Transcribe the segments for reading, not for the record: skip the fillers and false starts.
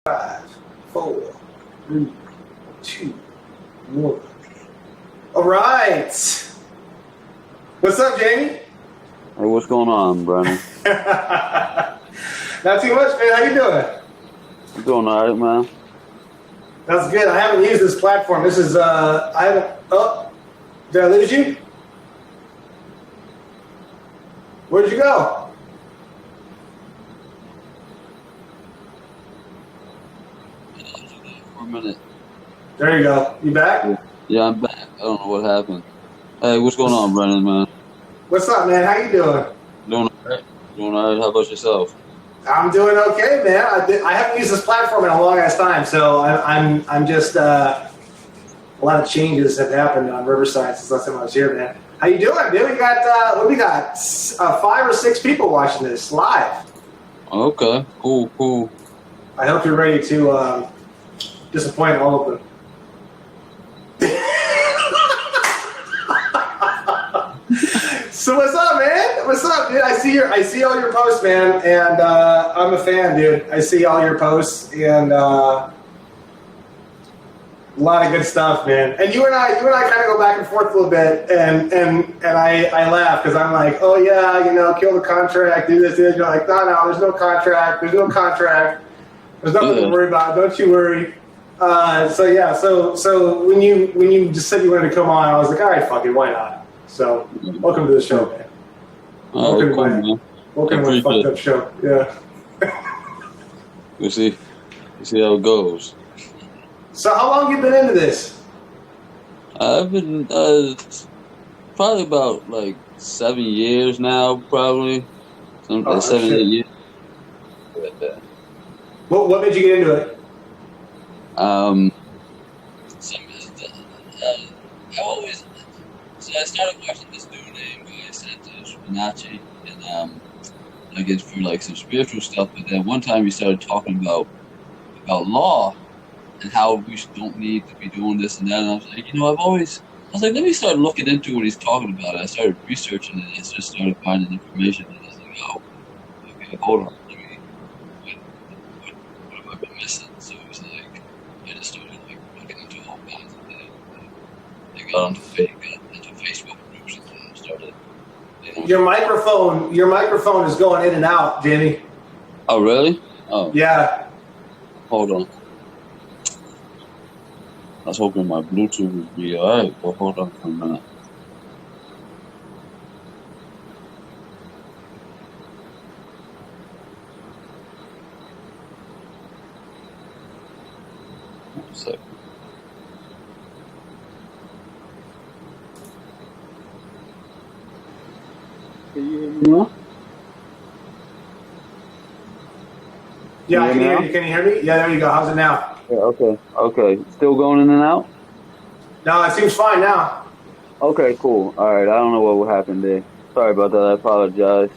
5, 4, 3, 2, 1. All right. What's up, Jamie? Hey, what's going on, Brandon? Not too much, man. How you doing? I'm doing all right, man. That's good. I haven't used this platform. This is, I haven't, oh, did I lose you? Where'd you go? For a minute. There you go. You back? Yeah, I'm back. I don't know what happened. Hey, what's going on, Brandon, man? What's up, man? How you doing? Doing all right. Doing all right. How about yourself? I'm doing okay, man. I haven't used this platform in a long ass time, so I'm just a lot of changes have happened on Riverside since last time I was here, man. How you doing, dude? We got what we got? 5 or 6 people watching this live. Okay, cool. I hope you're ready to disappoint all of them. So what's up, man? What's up, dude? I see all your posts, man, and I'm a fan, dude. I see all your posts and a lot of good stuff, man. And you and I kind of go back and forth a little bit, and I laugh because I'm like, oh yeah, kill the contract, do this. You're like, no, there's no contract. There's nothing to worry about. Don't you worry. So when you just said you wanted to come on, I was like, all right, fuck it, why not? So, welcome to the show, man. Welcome to my fucked up show. Yeah. We'll see how it goes. So, how long have you been into this? I've been probably about like 7 years now, probably. 7, 8 years. What made you get into it? I started watching this dude named Santos Bonacci, and I guess for like some spiritual stuff. But then one time he started talking about law and how we don't need to be doing this and that. And I was like, let me start looking into what he's talking about. I started researching it. I just started finding information, and I was like, oh, okay, hold on, what have I been missing? So it was like I just started like looking into all kinds of things. I got into Facebook groups and started. Your microphone is going in and out, Jamie. Oh, really? Oh. Yeah. Hold on. I was hoping my Bluetooth would be alright, but hold on for a minute. One second. Can you hear me now? Yeah, I can hear you. Can you hear me? Yeah, there you go. How's it now? Yeah, okay. Still going in and out? No, it seems fine now. Okay, cool. All right, I don't know what happened there. Sorry about that. I apologize.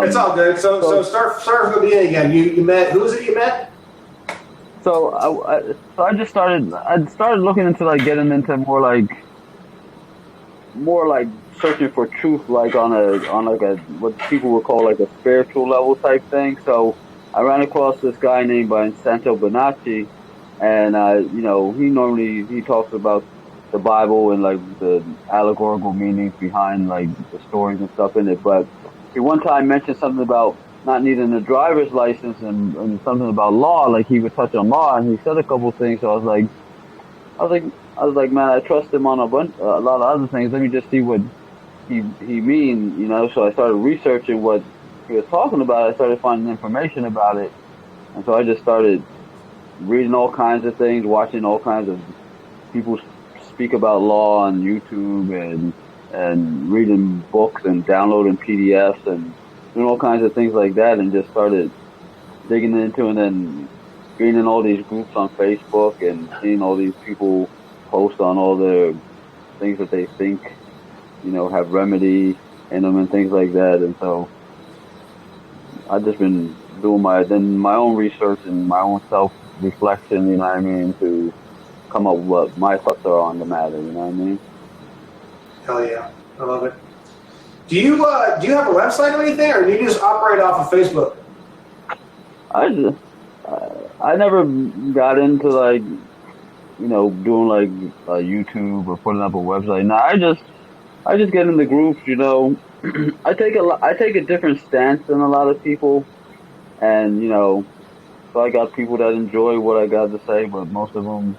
It's all good. So start from the beginning again. You met, who was it you met? So I just started looking into like getting into more like searching for truth, like on a what people would call like a spiritual level type thing. So I ran across this guy named Santo Bonacci, and he talks about the Bible and like the allegorical meanings behind like the stories and stuff in it. But he one time mentioned something about not needing a driver's license and something about law. Like he would touch on law, and he said a couple things. So I was like, man, I trust him on a lot of other things. Let me just see what he mean, So I started researching what he was talking about. I started finding information about it, and so I just started reading all kinds of things, watching all kinds of people speak about law on YouTube, and reading books and downloading PDFs and doing all kinds of things like that, and just started digging into it, and then being in all these groups on Facebook and seeing all these people post on all the things that they think, have remedy in them and things like that. And so I've just been doing my own research and my own self-reflection, to come up with what my thoughts are on the matter, Hell yeah. I love it. Do you have a website or anything, or do you just operate off of Facebook? I never got into like doing like YouTube or putting up a website. No, I just get in the groups. I take a different stance than a lot of people, and so I got people that enjoy what I got to say, but most of them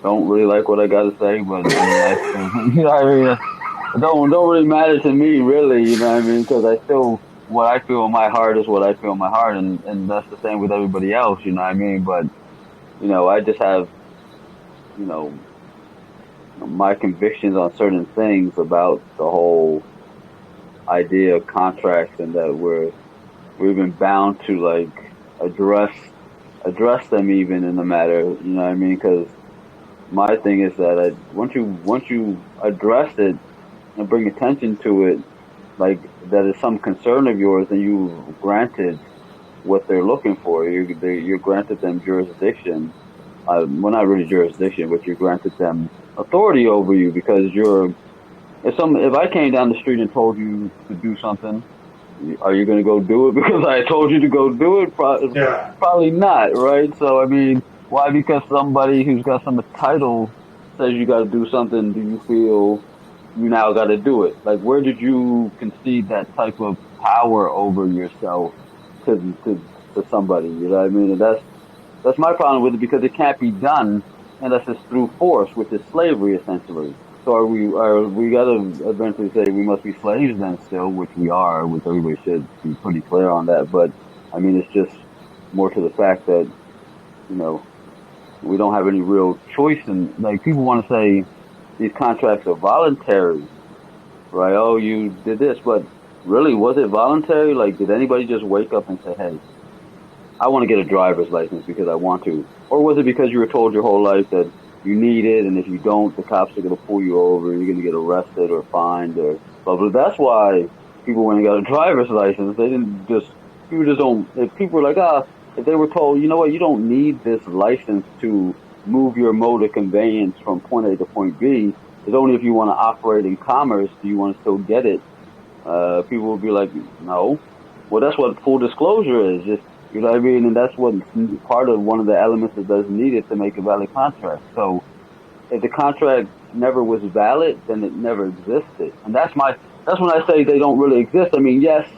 don't really like what I got to say. But I mean, I still, what I mean. It don't really matter to me, really. You know what I mean? Because I still what I feel in my heart is what I feel in my heart, and that's the same with everybody else. You know what I mean? But I just have you know my convictions on certain things about the whole idea of contracts, and that we've been bound to like address them even in the matter. You know what I mean? Because my thing is that once you address it and bring attention to it, like that is some concern of yours, and you granted what they're looking for. You're granted them jurisdiction. Well, not really jurisdiction, but you granted them authority over you, because if I came down the street and told you to do something, are you going to go do it because I told you to go do it? Yeah. Probably not, right? So I mean, why? Because somebody who's got some title says you got to do something, do you feel you now got to do it? Like, where did you concede that type of power over yourself to somebody? You know what I mean? And that's my problem with it, because it can't be done unless it's through force, which is slavery essentially. So are we got to eventually say we must be slaves then still, which we are, which everybody should be pretty clear on that. But I mean, it's just more to the fact that we don't have any real choice. And like, people want to say these contracts are voluntary, right? Oh, you did this, but really, was it voluntary? Like, did anybody just wake up and say, hey, I want to get a driver's license because I want to? Or was it because you were told your whole life that you need it, and if you don't, the cops are going to pull you over, you're going to get arrested or fined, or blah, blah. That's why people went and got a driver's license. People just don't, if people were like, if they were told, you know what, you don't need this license to move your mode of conveyance from point A to point B, it's only if you want to operate in commerce do you want to still get it. People will be like, no. Well, that's what full disclosure is. Just, you know what I mean? And that's what part of one of the elements that does need it to make a valid contract. So if the contract never was valid, then it never existed. And that's when I say they don't really exist. I mean, yes,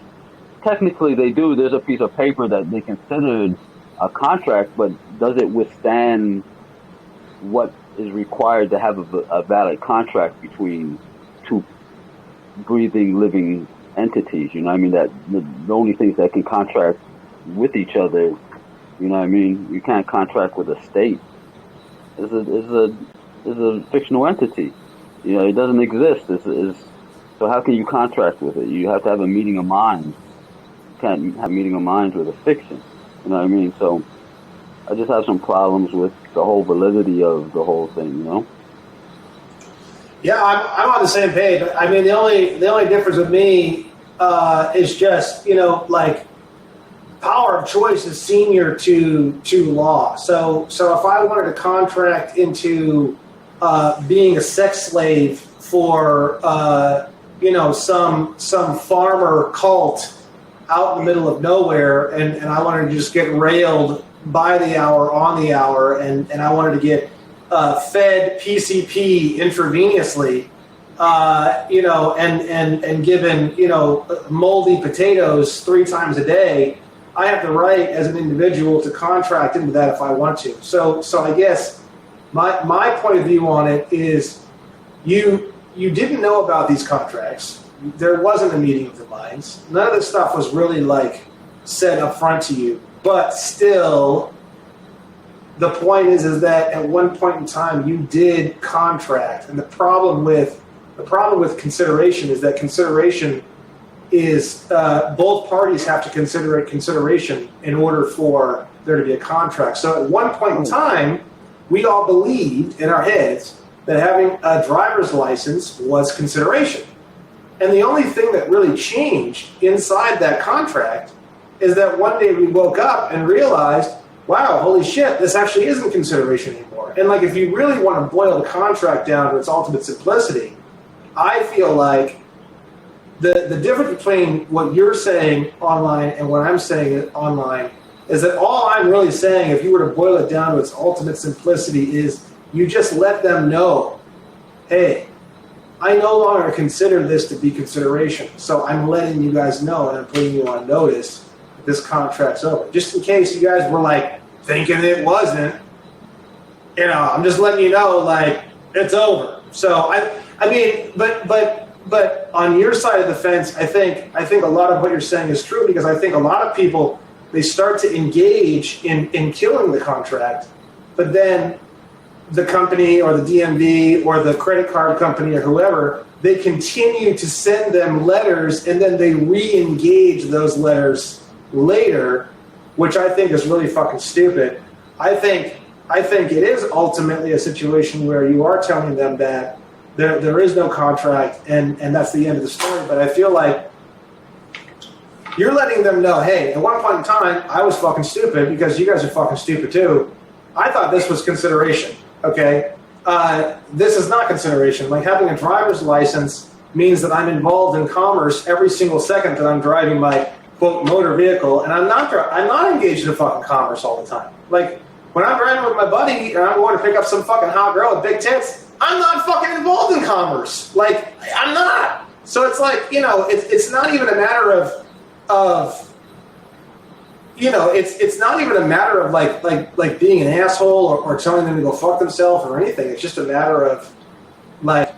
technically they do. There's a piece of paper that they considered a contract, but does it withstand what is required to have a valid contract between two breathing, living entities? You know what I mean? That the only things that can contract with each other, you know what I mean? You can't contract with a state. It's a fictional entity. You know, it doesn't exist. So how can you contract with it? You have to have a meeting of minds. You can't have a meeting of minds with a fiction. You know what I mean? So I just have some problems with the whole validity of the whole thing, Yeah, I'm on the same page. I mean, the only difference with me is just, like, power of choice is senior to law. So if I wanted to contract into being a sex slave for some farmer cult out in the middle of nowhere, and I wanted to just get railed by the hour, on the hour, and I wanted to get fed PCP intravenously, and given moldy potatoes 3 times a day, I have the right as an individual to contract into that if I want to. So I guess my point of view on it is you didn't know about these contracts. There wasn't a meeting of the minds. None of this stuff was really like said up front to you. But still, the point is that at one point in time you did contract. And the problem with consideration is that consideration is both parties have to consider it consideration in order for there to be a contract. So at one point in time, we all believed in our heads that having a driver's license was consideration. And the only thing that really changed inside that contract is that one day we woke up and realized, wow, holy shit, this actually isn't consideration anymore. And like, if you really want to boil the contract down to its ultimate simplicity, I feel like the difference between what you're saying online and what I'm saying online is that all I'm really saying, if you were to boil it down to its ultimate simplicity, is you just let them know, hey, I no longer consider this to be consideration. So I'm letting you guys know and I'm putting you on notice that this contract's over. Just in case you guys were like thinking it wasn't, I'm just letting you know, like, it's over. So I mean, but on your side of the fence, I think a lot of what you're saying is true, because I think a lot of people, they start to engage in killing the contract, but then the company or the DMV or the credit card company or whoever, they continue to send them letters, and then they re-engage those letters later, which I think is really fucking stupid. I think it is ultimately a situation where you are telling them that there is no contract and that's the end of the story. But I feel like you're letting them know, hey, at one point in time, I was fucking stupid because you guys are fucking stupid too. I thought this was consideration, okay? This is not consideration. Like, having a driver's license means that I'm involved in commerce every single second that I'm driving my, quote, motor vehicle, and I'm not engaged in fucking commerce all the time. Like, when I'm riding with my buddy and I'm going to pick up some fucking hot girl with big tits, I'm not fucking involved in commerce. Like, I'm not. So it's like, it's not even a matter of it's not even a matter of like being an asshole or telling them to go fuck themselves or anything. It's just a matter of, like,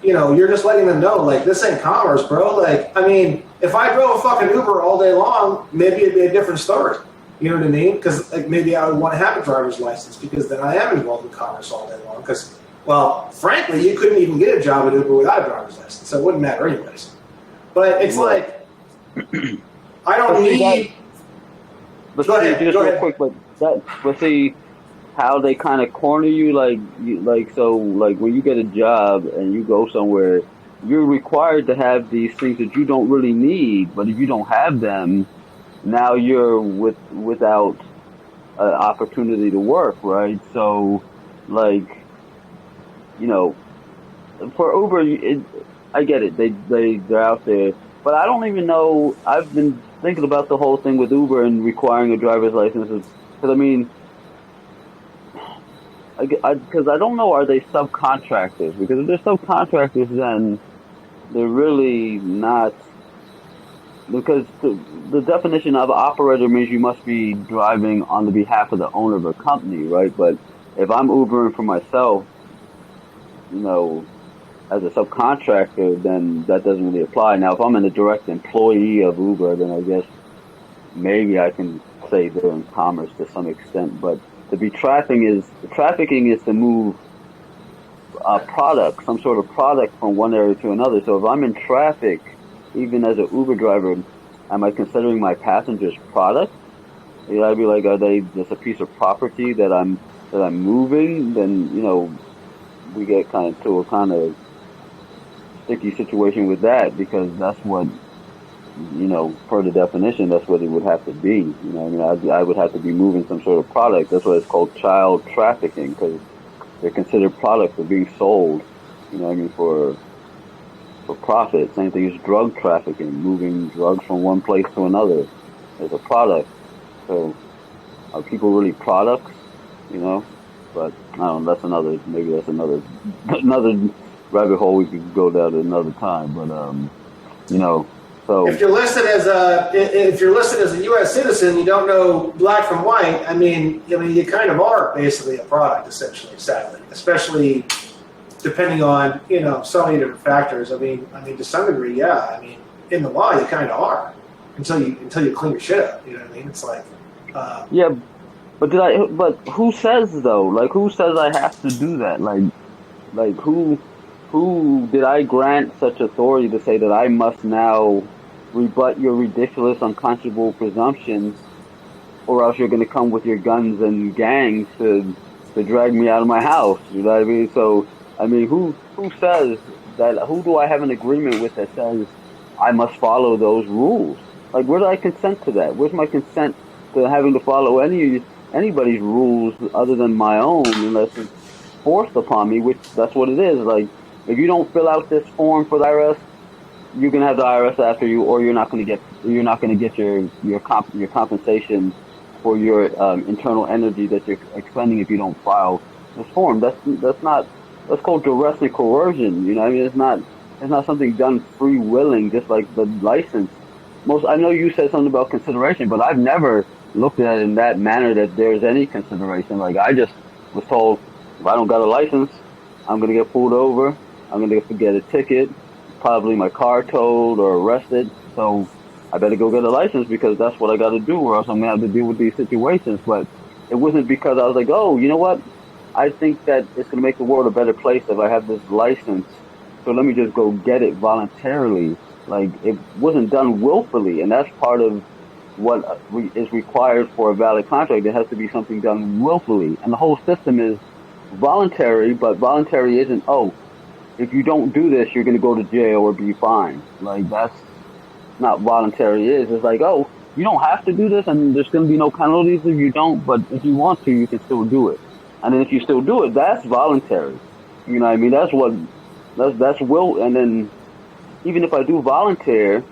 you're just letting them know, like, this ain't commerce, bro. Like, I mean, if I drove a fucking Uber all day long, maybe it'd be a different story. You know what I mean? Because, like, maybe I would want to have a driver's license, because then I am involved in commerce all day long. Because, well, frankly, you couldn't even get a job at Uber without a driver's license, so it wouldn't matter anyways. But it's like, I don't need. But go ahead. Just go real ahead. quick, but see how they kind of corner you, so when you get a job and you go somewhere, you're required to have these things that you don't really need. But if you don't have them, now you're without an opportunity to work, right? So, like, for Uber, I get it. They're out there, but I don't even know. I've been thinking about the whole thing with Uber and requiring a driver's license, because I mean, because I don't know, are they subcontractors? Because if they're subcontractors, then they're really not. Because the definition of operator means you must be driving on the behalf of the owner of a company, right? But if I'm Ubering for myself, as a subcontractor, then that doesn't really apply. Now, if I'm a direct employee of Uber, then I guess maybe I can say they're in commerce to some extent. But to be trafficking is to move a product, some sort of product, from one area to another. So if I'm in traffic, even as an Uber driver, am I considering my passengers product? I'd be like, are they just a piece of property that I'm moving? Then we get to a kind of sticky situation with that, because that's what, per the definition, that's what it would have to be. I would have to be moving some sort of product. That's why it's called child trafficking, because they're considered products that are being sold, for profit. Same thing as drug trafficking, moving drugs from one place to another as a product. So are people really products? But I don't know, maybe that's another rabbit hole we could go down at another time. But so if you're listed as a U.S. citizen, you don't know black from white. I mean, you kind of are basically a product, essentially, sadly, especially depending on so many different factors. I mean, to some degree, yeah. I mean, in the law, you kind of are until you clean your shit up. You know what I mean? It's like yeah. But who says though? Like, who says I have to do that? Like who did I grant such authority to say that I must now rebut your ridiculous, unconscionable presumptions, or else you're going to come with your guns and gangs to drag me out of my house? You know what I mean? So, I mean, who says that? Who do I have an agreement with that says I must follow those rules? Like, where do I consent to that? Where's my consent to having to follow anybody's rules other than my own, unless it's forced upon me, which that's what it is. Like, if you don't fill out this form for the IRS, you're going to have the IRS after you, or you're not going to get you're not going to get your compensation for your internal energy that you're expending if you don't file this form. That's called duress and coercion. You know, what I mean, it's not something done free willing, just like the license. I know you said something about consideration, but I've never looked at it in that manner that there's any consideration. Like, I just was told, if I don't got a license, I'm gonna get pulled over. I'm gonna get a ticket, probably my car towed or arrested. So I better go get a license because that's what I got to do, or else I'm gonna have to deal with these situations. But it wasn't because I was like, oh, you know what? I think that it's gonna make the world a better place if I have this license. So let me just go get it voluntarily. Like, it wasn't done willfully, and that's part of what is required for a valid contract. It has to be something done willfully, and the whole system is voluntary. But voluntary isn't, oh, if you don't do this, you're going to go to jail or be fined. Like, that's not voluntary. It's like, oh, you don't have to do this, and there's going to be no penalties if you don't. But if you want to, you can still do it. And then if you still do it, that's voluntary. You know what I mean? That's will. And then even if I do volunteer,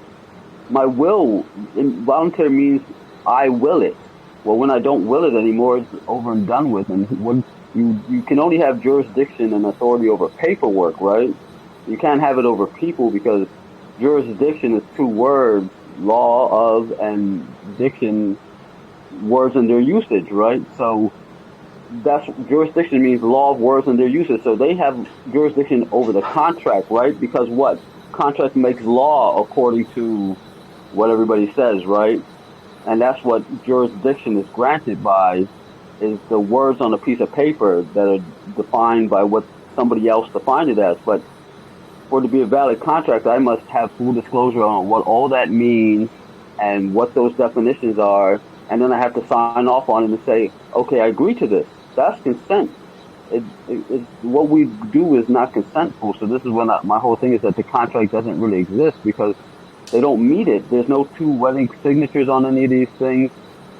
my volunteer means I will it. Well, when I don't will it anymore, it's over and done with. And when you can only have jurisdiction and authority over paperwork, right? You can't have it over people, because jurisdiction is two words, law of and diction, words and their usage, right? So that's jurisdiction means law of words and their usage. So they have jurisdiction over the contract, right? Because what? Contract makes law according to what everybody says, right? And that's what jurisdiction is granted by, is the words on a piece of paper that are defined by what somebody else defined it as. But for it to be a valid contract, I must have full disclosure on what all that means and what those definitions are, and then I have to sign off on it and say, okay, I agree to this. That's consent. What we do is not consentful. So this is when my whole thing is that the contract doesn't really exist, because they don't meet it. There's no two wedding signatures on any of these things.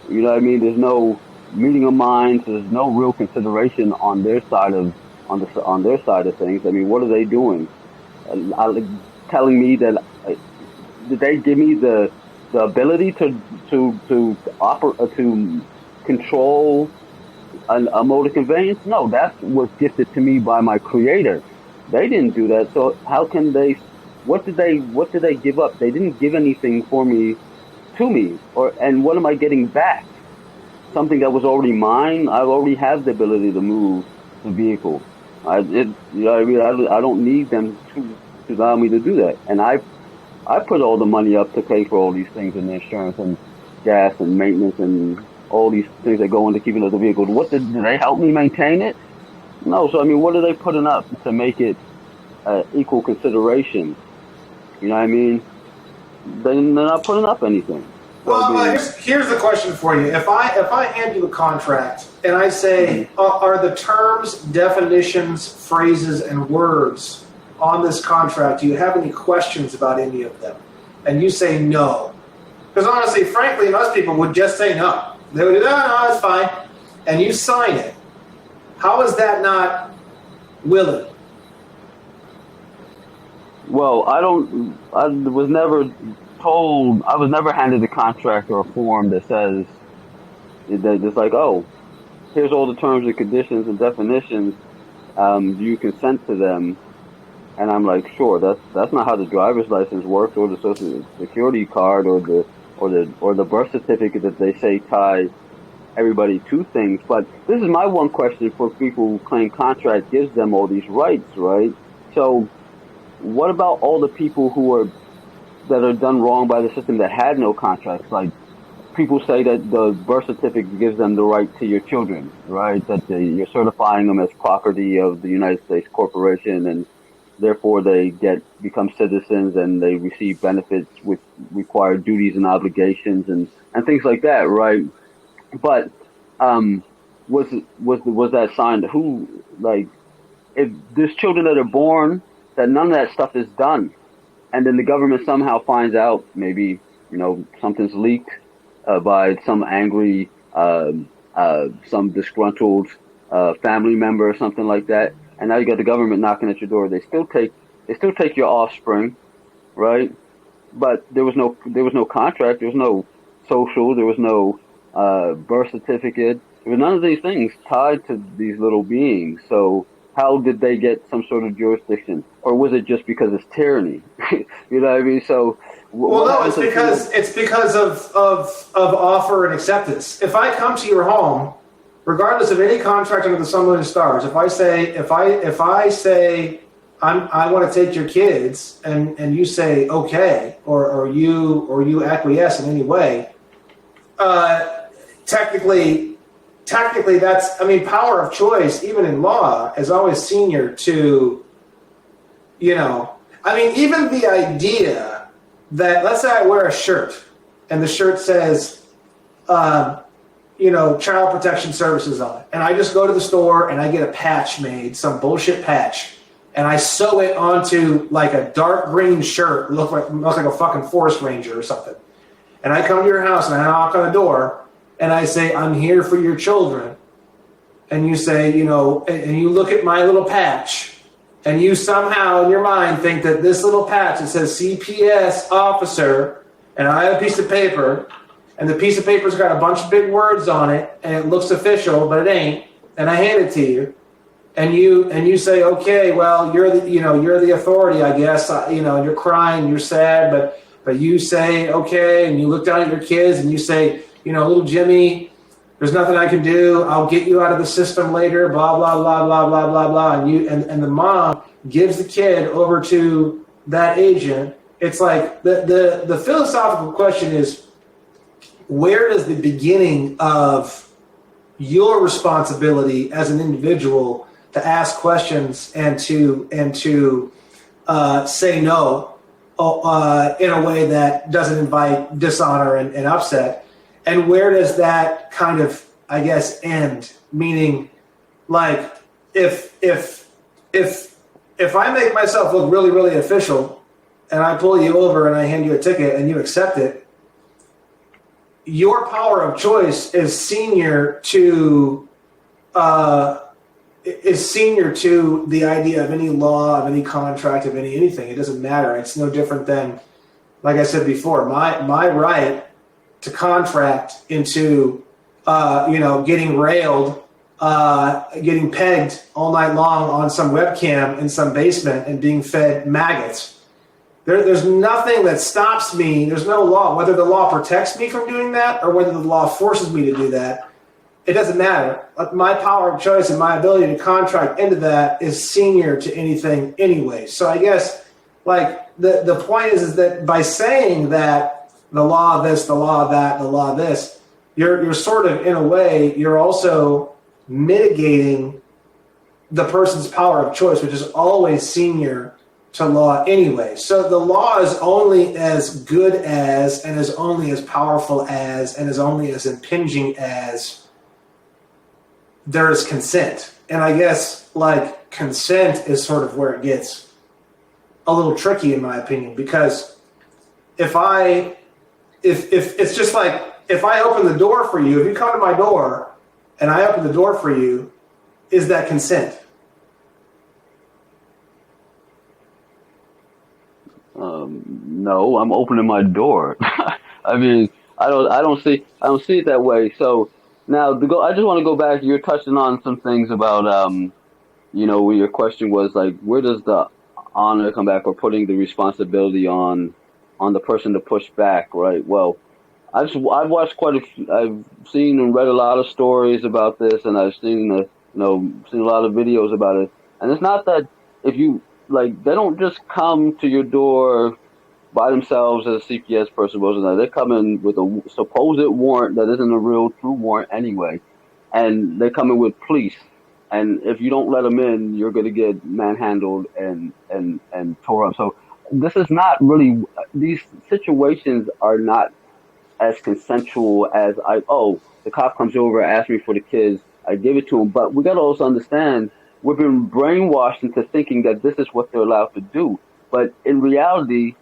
You know what I mean? There's no meeting of minds. There's no real consideration on their side of things. I mean, what are they doing? Telling me that did they give me the ability to operate, to control a mode of conveyance? No, that was gifted to me by my creator. They didn't do that. So how can they? What did they give up? They didn't give anything for me, to me, and what am I getting back? Something that was already mine. I already have the ability to move the vehicle. I don't need them to allow me to do that. And I put all the money up to pay for all these things, and insurance and gas and maintenance and all these things that go into keeping up the vehicle. Did they help me maintain it? No. So I mean, what are they putting up to make it equal consideration? You know what I mean? They're not putting up anything. Well, here's the question for you. If I hand you a contract and I say, are the terms, definitions, phrases, and words on this contract, do you have any questions about any of them? And you say no. Because honestly, frankly, most people would just say no. They would do, no, that's fine. And you sign it. How is that not willing? Well, I was never handed a contract or a form that says, that it's like, oh, here's all the terms and conditions and definitions. Do you consent to them? And I'm like, sure. That's not how the driver's license works, or the social security card, or the birth certificate that they say tie everybody to things. But this is my one question for people who claim contract gives them all these rights, right? So what about all the people that are done wrong by the system that had no contracts? Like, people say that the birth certificate gives them the right to your children, right? That you're certifying them as property of the United States corporation, and therefore they become citizens and they receive benefits with required duties and obligations and things like that, right? But was that signed? Who, like, if there's children that are born that none of that stuff is done, and then the government somehow finds out, maybe, something's leaked by some angry, some disgruntled family member or something like that, and now you got the government knocking at your door. They still take your offspring, right? but there was no contract, there was no social, there was no birth certificate, there were none of these things tied to these little beings. So how did they get some sort of jurisdiction, or was it just because it's tyranny? You know what I mean? So Well, what no, happens it's because of offer and acceptance. If I come to your home, regardless of any contract under the sun, moon, and stars, if I say I want to take your kids, and you say okay, or you acquiesce in any way, technically that's, I mean, power of choice, even in law, is always senior to, I mean, even the idea that, let's say I wear a shirt and the shirt says, Child Protection Services on it, and I just go to the store and I get a patch made, some bullshit patch, and I sew it onto like a dark green shirt, look like a fucking forest ranger or something. And I come to your house and I knock on the door and I say, I'm here for your children. And you say, and you look at my little patch, and you somehow in your mind think that this little patch that says CPS officer, and I have a piece of paper, and the piece of paper's got a bunch of big words on it, and it looks official, but it ain't, and I hand it to you, and you say, okay, well, you're the authority, I guess, and you're crying, you're sad, but you say, okay, and you look down at your kids and you say, little Jimmy, there's nothing I can do. I'll get you out of the system later, blah, blah, blah, blah, blah, blah, blah. And the mom gives the kid over to that agent. It's like the philosophical question is, where does the beginning of your responsibility as an individual to ask questions and to say no in a way that doesn't invite dishonor and upset? And where does that kind of, I guess, end? Meaning, like, if I make myself look really, really official, and I pull you over and I hand you a ticket and you accept it, your power of choice is senior to the idea of any law, of any contract, of anything. It doesn't matter. It's no different than, like I said before, my right to contract into, getting railed, getting pegged all night long on some webcam in some basement and being fed maggots. There's nothing that stops me. There's no law. Whether the law protects me from doing that or whether the law forces me to do that, it doesn't matter. My power of choice and my ability to contract into that is senior to anything anyway. So I guess, like, the point is that by saying that, the law of this, the law of that, the law of this, you're sort of, in a way, you're also mitigating the person's power of choice, which is always senior to law anyway. So the law is only as good as, and is only as powerful as, and is only as impinging as there is consent. And I guess, like, consent is sort of where it gets a little tricky, in my opinion, because if it's just like, if I open the door for you, if you come to my door and I open the door for you, is that consent? No, I'm opening my door. I mean, I don't see it that way. So now I just want to go back. You're touching on some things about, where your question was like, where does the honor come back, or putting the responsibility on the person to push back, right? Well, I've watched I've seen and read a lot of stories about this, and I've seen seen a lot of videos about it. And it's not that if you, like, they don't just come to your door by themselves as a CPS person, they're coming with a supposed warrant that isn't a real true warrant anyway, and they're coming with police. And if you don't let them in, you're going to get manhandled and tore up. So this is not really, these situations are not as consensual as the cop comes over, asks me for the kids, I give it to him. But we got to also understand, we've been brainwashed into thinking that this is what they're allowed to do. But in reality,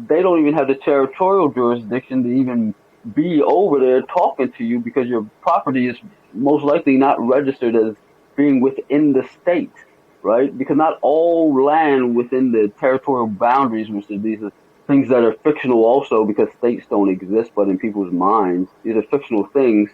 they don't even have the territorial jurisdiction to even be over there talking to you, because your property is most likely not registered as being within the state, right? Because not all land within the territorial boundaries, which is these things that are fictional also because states don't exist, but in people's minds, these are fictional things.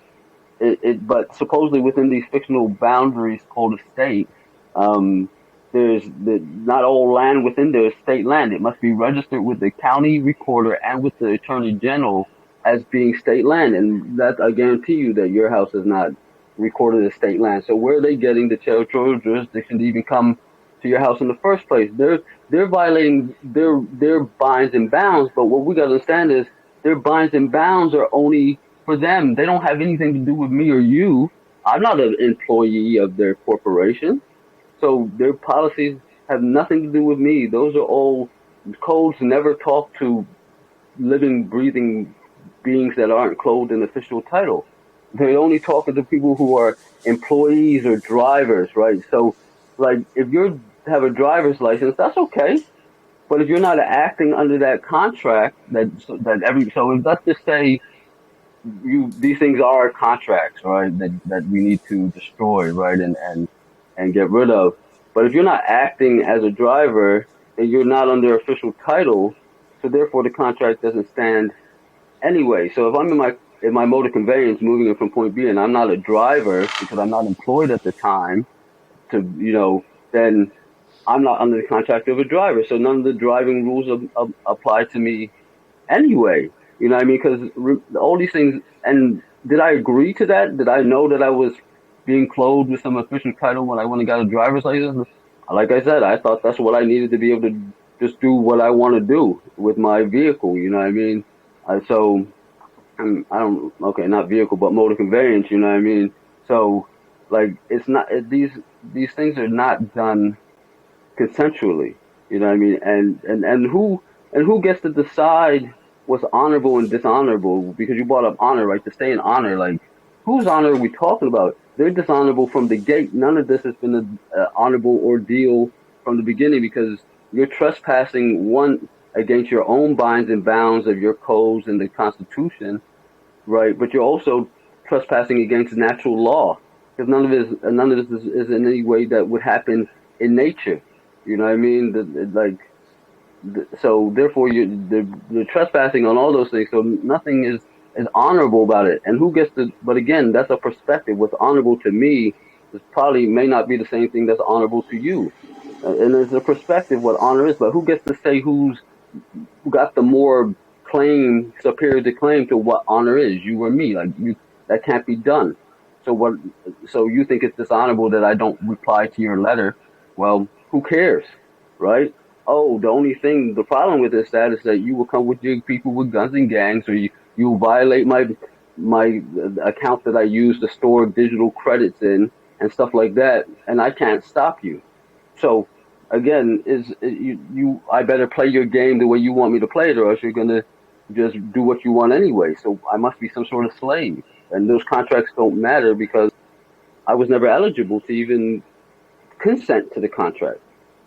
But supposedly within these fictional boundaries called a state, um, not all land within there is state land. It must be registered with the county recorder and with the attorney general as being state land. And that I guarantee you that your house is not recorded as state land. So where are they getting the territorial jurisdiction to even come to your house in the first place? They're violating their binds and bounds. But what we got to understand is their binds and bounds are only for them. They don't have anything to do with me or you. I'm not an employee of their corporation. So their policies have nothing to do with me. Those are all codes never talk to living, breathing beings that aren't clothed in official title. They only talk to people who are employees or drivers, right? So, like, if you have a driver's license, that's okay. But if you're not acting under that contract, so if let's just say these things are contracts, right? That we need to destroy, right? And get rid of. But if you're not acting as a driver and you're not under official title, so therefore the contract doesn't stand anyway. So if I'm in my motor conveyance moving it from point B and I'm not a driver because I'm not employed at the time then I'm not under the contract of a driver. So none of the driving rules apply to me anyway. You know what I mean? Because all these things, and did I agree to that? Did I know that I was being clothed with some official title when I went and got a driver's license? Like I said, I thought that's what I needed to be able to just do what I want to do with my vehicle. You know what I mean? Not vehicle, but motor conveyance. You know what I mean? So, like, it's not these things are not done consensually. You know what I mean? And who gets to decide what's honorable and dishonorable? Because you brought up honor, right? To stay in honor, like, whose honor are we talking about? They're dishonorable from the gate. None of this has been an honorable ordeal from the beginning because you're trespassing, one, against your own binds and bounds of your codes and the Constitution, right? But you're also trespassing against natural law because none of this is in any way that would happen in nature. You know what I mean? So therefore, you're trespassing on all those things. So nothing is honorable about it. And who gets to? But again, that's a perspective. What's honorable to me may not be the same thing that's honorable to you. And there's a perspective what honor is. But who gets to say who got the more superior to claim to what honor is? You or me? That can't be done. So you think it's dishonorable that I don't reply to your letter? Well, who cares, right? Oh, the problem with this is that you will come with your people with guns and gangs, or you will violate my account that I use to store digital credits in and stuff like that, and I can't stop you. So again, I better play your game the way you want me to play it, or else you're gonna just do what you want anyway. So I must be some sort of slave, and those contracts don't matter because I was never eligible to even consent to the contract.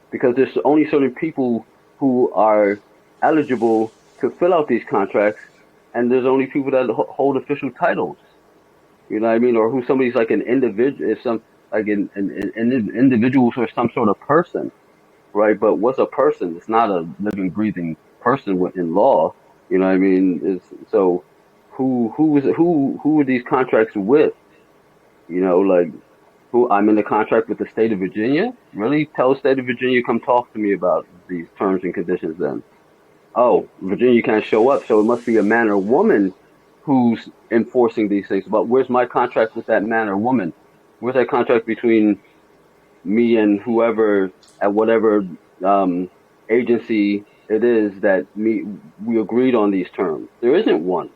Because there's only certain people who are eligible to fill out these contracts, and there's only people that hold official titles. You know what I mean? Or who somebody's like an individual, an individual or some sort of person, right? But what's a person? It's not a living, breathing person in law. You know what I mean? So who are these contracts with? You know, like. I'm in a contract with the state of Virginia? Really? Tell the state of Virginia, come talk to me about these terms and conditions then. Oh, Virginia can't show up, so it must be a man or woman who's enforcing these things. But where's my contract with that man or woman? Where's that contract between me and whoever at whatever agency it is that we agreed on these terms? There isn't one.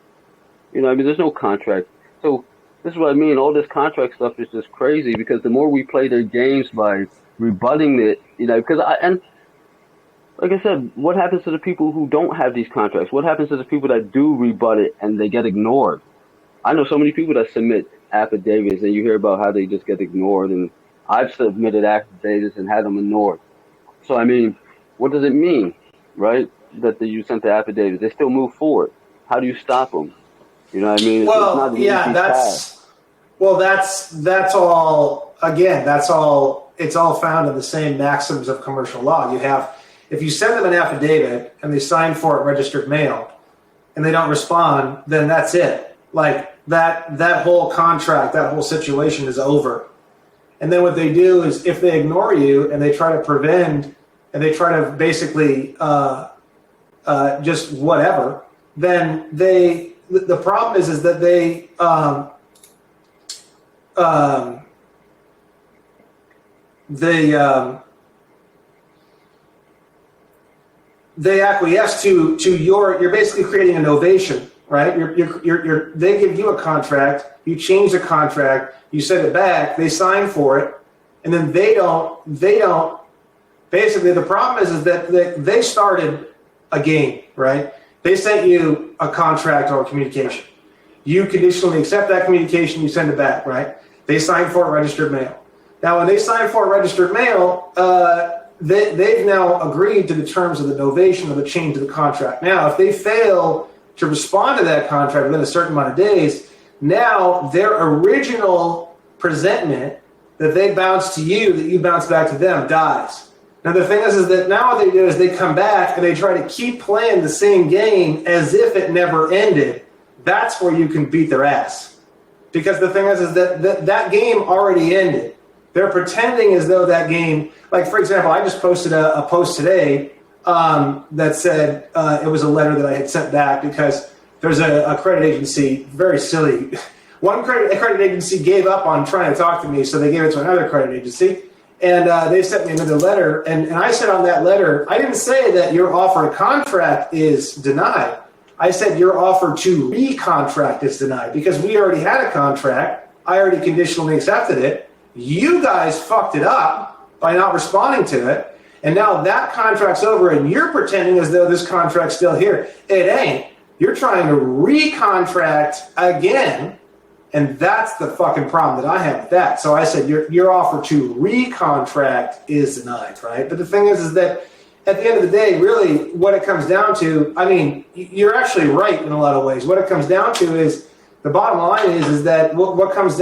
You know, I mean, there's no contract. So this is what I mean. All this contract stuff is just crazy because the more we play their games by rebutting it, because like I said, what happens to the people who don't have these contracts? What happens to the people that do rebut it and they get ignored? I know so many people that submit affidavits and you hear about how they just get ignored, and I've submitted affidavits and had them ignored. So, I mean, what does it mean, right, that you sent the affidavits? They still move forward. How do you stop them? You know what I mean? Well, that's all. Again, it's all found in the same maxims of commercial law. You have if you send them an affidavit and they sign for it registered mail and they don't respond, then that's it. Like that whole contract, that whole situation is over. And then what they do is if they ignore you and they try to prevent and they try to basically just whatever, then the problem is that they acquiesce to you're basically creating a novation, right? They give you a contract, you change the contract, you send it back, they sign for it, and then they don't. Basically, the problem is that they started a game, right? They sent you a contract or a communication. You conditionally accept that communication, you send it back, right? They sign for it registered mail. Now, when they sign for it registered mail, they've now agreed to the terms of the novation of the change of the contract. Now, if they fail to respond to that contract within a certain amount of days, now their original presentment that they bounce to you, that you bounce back to them, dies. Now, the thing is that now what they do is they come back and they try to keep playing the same game as if it never ended. That's where you can beat their ass. Because the thing is that game already ended. They're pretending as though that game, like, for example, I just posted a post today that said it was a letter that I had sent back because there's a credit agency, very silly. One credit agency gave up on trying to talk to me, so they gave it to another credit agency. And they sent me another letter. And I said on that letter, I didn't say that your offer to contract is denied. I said your offer to recontract is denied because we already had a contract. I already conditionally accepted it. You guys fucked it up by not responding to it. And now that contract's over and you're pretending as though this contract's still here. It ain't. You're trying to recontract again. And that's the fucking problem that I have with that. So I said your offer to recontract is denied, right? But the thing is that at the end of the day, really what it comes down to, I mean, you're actually right in a lot of ways. What it comes down to is, the bottom line is that what it comes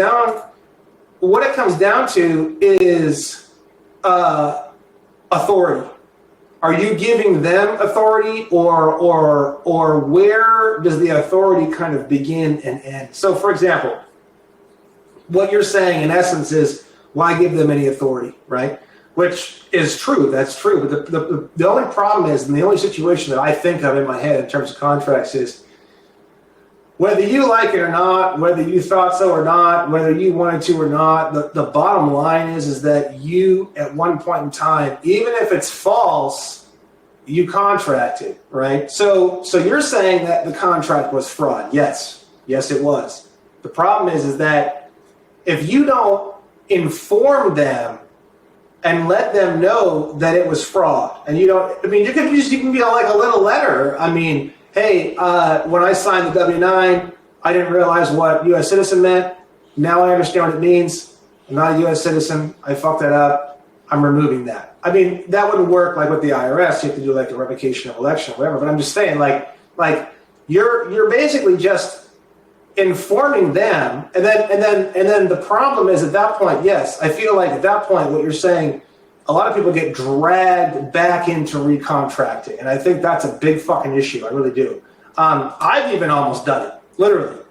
down to is authority. Are you giving them authority, or where does the authority kind of begin and end? So, for example, what you're saying in essence is, why give them any authority, right? Which is true, that's true. But the only problem is, and the only situation that I think of in my head in terms of contracts is, whether you like it or not, whether you thought so or not, whether you wanted to or not, the bottom line is that you, at one point in time, even if it's false, you contracted, right? So you're saying that the contract was fraud. Yes, it was. The problem is that if you don't inform them and let them know that it was fraud, and you don't, I mean, you can be like a little letter. I mean, hey, when I signed the W-9, I didn't realize what U.S. citizen meant. Now I understand what it means. I'm not a U.S. citizen. I fucked that up. I'm removing that. I mean, that wouldn't work like with the IRS. You have to do like a revocation of election or whatever. But I'm just saying, like you're basically just informing them, and then the problem is at that point. Yes, I feel like at that point, what you're saying, a lot of people get dragged back into recontracting, and I think that's a big fucking issue. I really do. I've even almost done it, literally,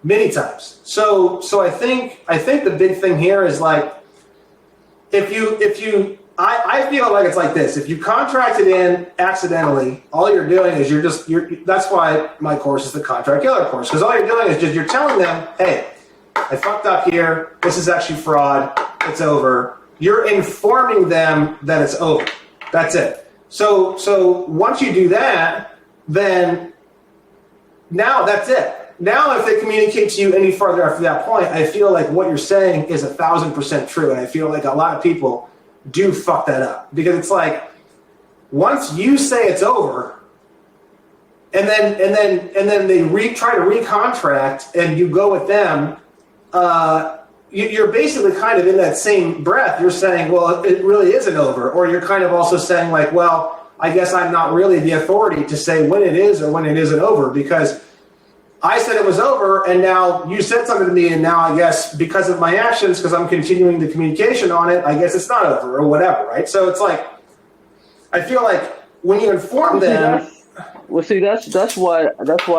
many times. So I think the big thing here is like, I feel like it's like this. If you contracted in accidentally, all you're doing is that's why my course is the Contract Killer course, because all you're doing is you're telling them, hey, I fucked up here. This is actually fraud. It's over. You're informing them that it's over. That's it. So once you do that, then now that's it. Now if they communicate to you any further after that point, I feel like what you're saying is 1,000% true. And I feel like a lot of people do fuck that up. Because it's like, once you say it's over, and then they try to recontract and you go with them, you're basically kind of in that same breath, you're saying, well, it really isn't over. Or you're kind of also saying like, well, I guess I'm not really the authority to say when it is or when it isn't over, because I said it was over and now you said something to me, and now I guess because of my actions, because I'm continuing the communication on it, I guess it's not over or whatever, right? So it's like, I feel like when you inform them, That's why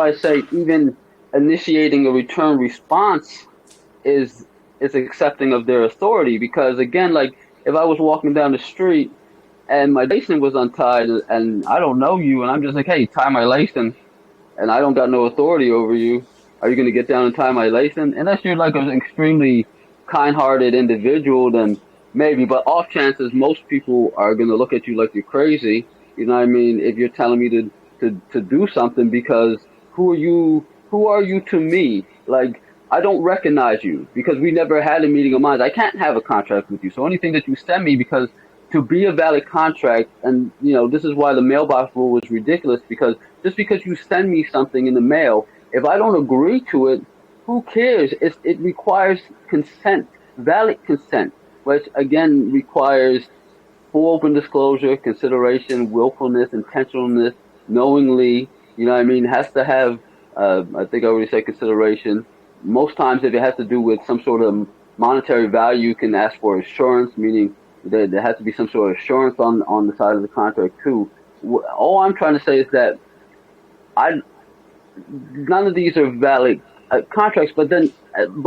I say even initiating a return response is accepting of their authority, because again, like if I was walking down the street and my lacing was untied and I don't know you and I'm just like, hey, tie my lacing, and I don't got no authority over you, are you going to get down and tie my lacing? Unless you're like an extremely kind-hearted individual, then maybe. But off chances, most people are going to look at you like you're crazy. You know what I mean? If you're telling me to do something, because who are you? Who are you to me? Like, I don't recognize you because we never had a meeting of minds. I can't have a contract with you. So anything that you send me, because to be a valid contract, and this is why the mailbox rule was ridiculous, because just because you send me something in the mail, if I don't agree to it, who cares? It requires consent, valid consent, which again requires full open disclosure, consideration, willfulness, intentionalness, knowingly. You know what I mean? It has to have, I think I already said consideration. Most times, if it has to do with some sort of monetary value, you can ask for assurance, meaning there has to be some sort of assurance on the side of the contract too. All I'm trying to say is that none of these are valid contracts. But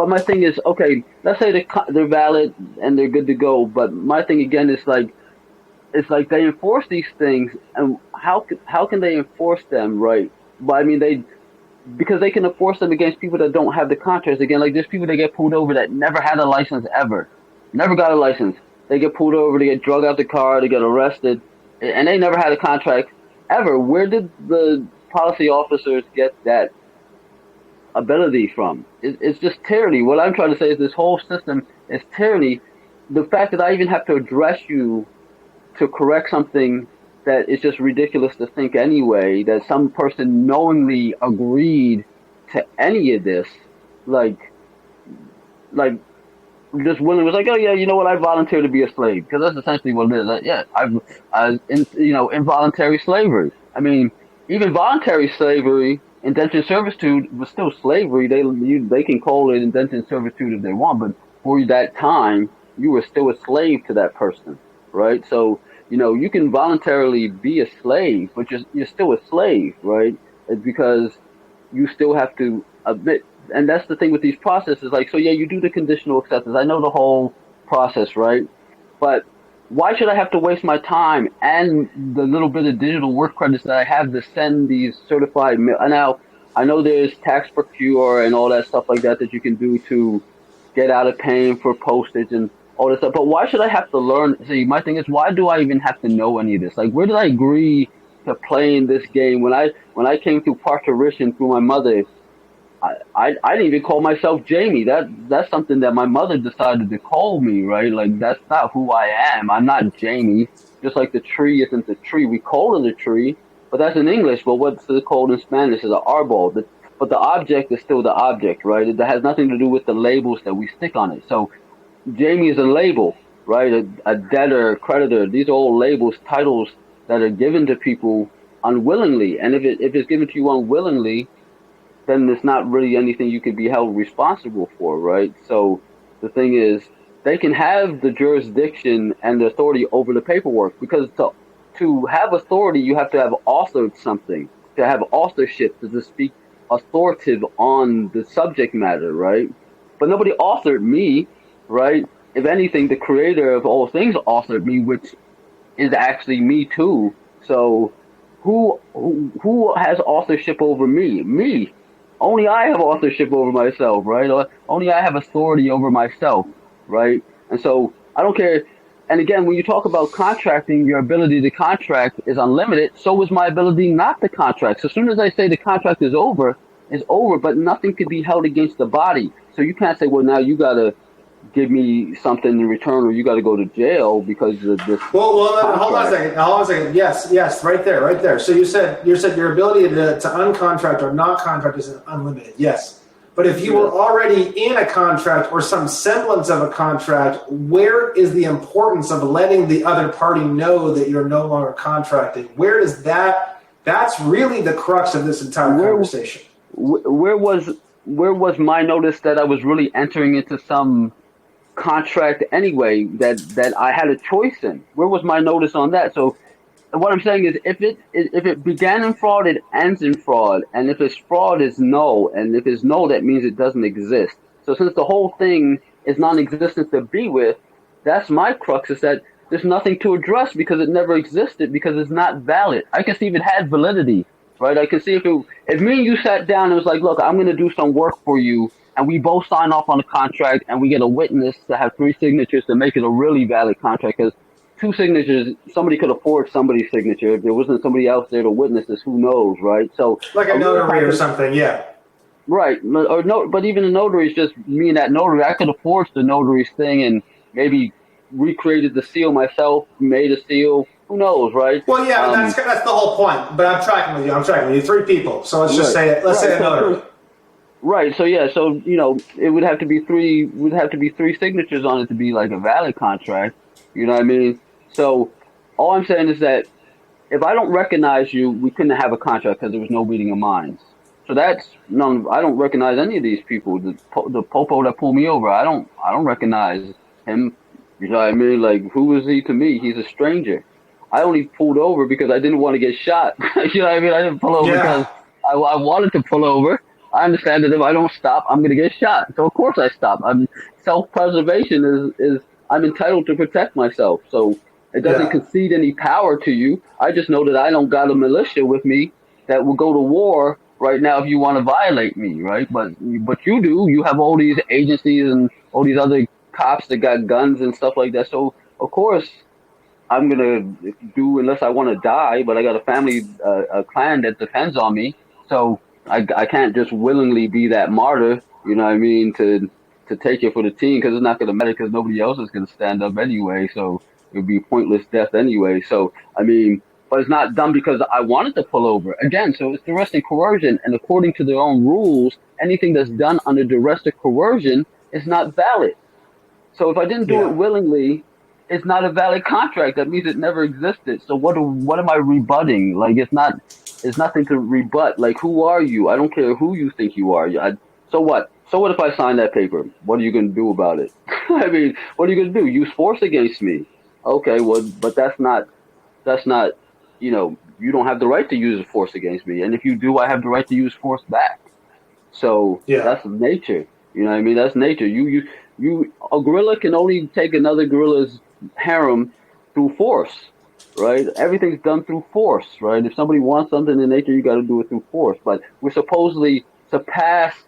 my thing is, okay, let's say they're valid and they're good to go. But my thing again is like, it's like they enforce these things, and how can they enforce them, right? But I mean, because they can enforce them against people that don't have the contracts. Again, like there's people that get pulled over that never had a license ever, never got a license. They get pulled over, they get drug out the car, they get arrested, and they never had a contract ever. Where did the policy officers get that ability from? It's just tyranny. What I'm trying to say is this whole system is tyranny. The fact that I even have to address you to correct something that is just ridiculous to think anyway, that some person knowingly agreed to any of this, like just willing, was like, oh yeah, you know what, I volunteer to be a slave, because that's essentially what it is. Yeah, involuntary slavery. I mean, even voluntary slavery, indentured servitude, was still slavery. They can call it indentured servitude if they want, but for that time, you were still a slave to that person, right? So you can voluntarily be a slave, but you're still a slave, right? It's because you still have to admit. And that's the thing with these processes. Like, so yeah, you do the conditional acceptance. I know the whole process, right? But why should I have to waste my time and the little bit of digital work credits that I have to send these certified mail? Now, I know there's tax procure and all that stuff like that you can do to get out of paying for postage and all this stuff. But why should I have to learn? See, my thing is, why do I even have to know any of this? Like, where did I agree to playing this game? When I came through parturition through my mother, I didn't even call myself Jamie. That's something that my mother decided to call me, right? Like, that's not who I am. I'm not Jamie. Just like the tree isn't the tree. We call it a tree, but that's in English. But what's it called in Spanish is an arbol. But the object is still the object, right? It has nothing to do with the labels that we stick on it. So Jamie is a label, right? A debtor, creditor. These are all labels, titles that are given to people unwillingly. And if it's given to you unwillingly, then there's not really anything you can be held responsible for, right? So the thing is, they can have the jurisdiction and the authority over the paperwork, because to have authority, you have to have authored something, to have authorship, to speak authoritative on the subject matter, right? But nobody authored me, right? If anything, the creator of all things authored me, which is actually me too. So who has authorship over me? Me. Only I have authorship over myself, right? Only I have authority over myself, right? And so I don't care. And again, when you talk about contracting, your ability to contract is unlimited. So is my ability not to contract. So as soon as I say the contract is over, it's over, but nothing can be held against the body. So you can't say, well, now you got to give me something in return, or you got to go to jail because of this. Well, hold on a second. Yes, right there. So you said your ability to uncontract or not contract is unlimited. Yes, but if you were already in a contract or some semblance of a contract, where is the importance of letting the other party know that you're no longer contracting? Where does that? That's really the crux of this entire conversation. Where was my notice that I was really entering into some contract anyway, that I had a choice in? Where was my notice on that? So what I'm saying is, if it began in fraud, it ends in fraud, and if it's fraud, it's null, and if it's null, that means it doesn't exist. So since the whole thing is non-existent to be with, that's my crux, is that there's nothing to address because it never existed, because it's not valid. I can see if it had validity, right? I can see if me and you sat down and was like, look, I'm going to do some work for you, and we both sign off on a contract, and we get a witness to have 3 signatures to make it a really valid contract, because 2 signatures, somebody could afford somebody's signature. If there wasn't somebody else there to witness this, who knows, right? So like a notary or something, yeah. Right, or no, but even the notary is just me and that notary. I could have forged the notary's thing and maybe recreated the seal myself, made a seal. Who knows, right? Well, yeah, that's the whole point. But I'm tracking with you. 3 people. So let's just say it. Let's say a notary. Right. So yeah. So it would have to be 3. Would have to be 3 signatures on it to be like a valid contract. You know what I mean? So all I'm saying is that if I don't recognize you, we couldn't have a contract because there was no meeting of minds. So that's none. I don't recognize any of these people. The popo that pulled me over, I don't recognize him. You know what I mean? Like, who is he to me? He's a stranger. I only pulled over because I didn't want to get shot. You know what I mean? I didn't pull over because I wanted to pull over. I understand that if I don't stop, I'm going to get shot. So of course I stop. Self-preservation is I'm entitled to protect myself. So it doesn't concede any power to you. I just know that I don't got a militia with me that will go to war right now if you want to violate me, right? But you do. You have all these agencies and all these other cops that got guns and stuff like that. So of course I'm gonna do, unless I want to die. But I got a family, a clan that depends on me. So I can't just willingly be that martyr. You know what I mean? To take it for the team, because it's not gonna matter, because nobody else is gonna stand up anyway. So it would be a pointless death anyway. So I mean. But it's not done because I wanted to pull over. Again, so it's duress and coercion, and according to their own rules, anything that's done under duress or coercion is not valid. So if I didn't do it willingly, it's not a valid contract. That means it never existed. So what am I rebutting? Like, it's nothing to rebut. Like, who are you? I don't care who you think you are. So what? So what if I sign that paper? What are you going to do about it? I mean, what are you going to do? Use force against me? Okay, well, but that's not. You don't have the right to use force against me. And if you do, I have the right to use force back. So that's nature. You know what I mean? That's nature. A gorilla can only take another gorilla's harem through force, right? Everything's done through force, right? If somebody wants something in nature, you got to do it through force. But we're supposedly surpassed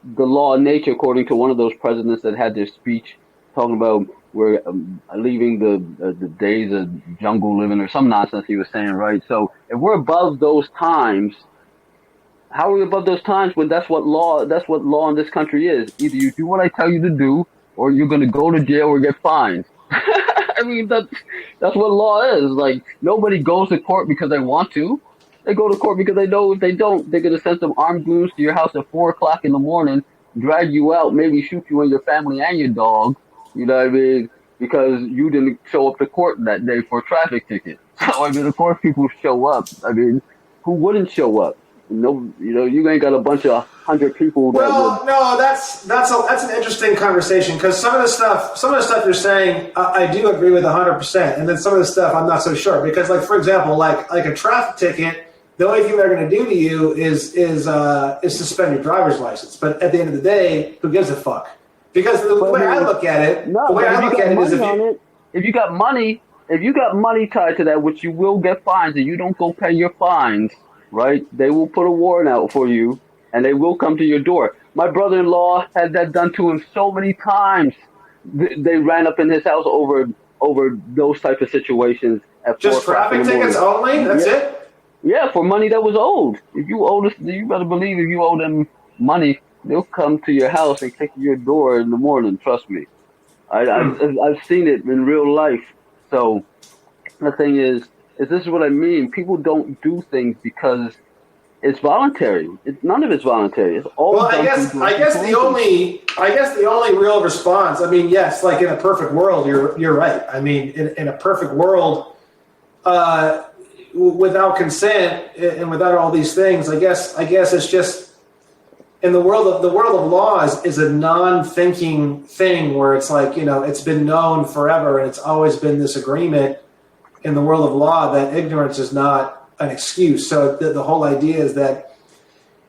the law of nature, according to one of those presidents that had their speech talking about we're leaving the days of jungle living or some nonsense he was saying, right? So if we're above those times, how are we above those times when that's what law in this country is? Either you do what I tell you to do, or you're going to go to jail or get fined. I mean, that's what law is. Like, nobody goes to court because they want to. They go to court because they know if they don't, they're going to send some armed goons to your house at 4:00 in the morning, drag you out, maybe shoot you and your family and your dog. You know what I mean? Because you didn't show up to court that day for a traffic ticket. So, I mean, of course people show up. I mean, who wouldn't show up? No, you ain't got a bunch of 100 people. No, that's an interesting conversation, because some of the stuff you're saying, I do agree with 100%, and then some of the stuff I'm not so sure, because, like, for example, like a traffic ticket, the only thing they're going to do to you is suspend your driver's license. But at the end of the day, who gives a fuck? Because the way I look at it, is if you got money tied to that, which you will get fines, and you don't go pay your fines, right? They will put a warrant out for you, and they will come to your door. My brother-in-law had that done to him so many times. They ran up in his house over those type of situations. At just traffic tickets only? That's it? Yeah, for money that was owed. If you owe this, you better believe if you owe them money, they'll come to your house and kick your door in the morning. Trust me, I've seen it in real life. So the thing is this is what I mean. People don't do things because it's voluntary. None of it's voluntary. It's all. Well, I guess the only real response. I mean, yes, like in a perfect world, you're right. I mean, in a perfect world, without consent and without all these things, I guess it's just. In the world of law is a non-thinking thing where it's like, it's been known forever and it's always been this agreement. in the world of law that ignorance is not an excuse. So the whole idea is that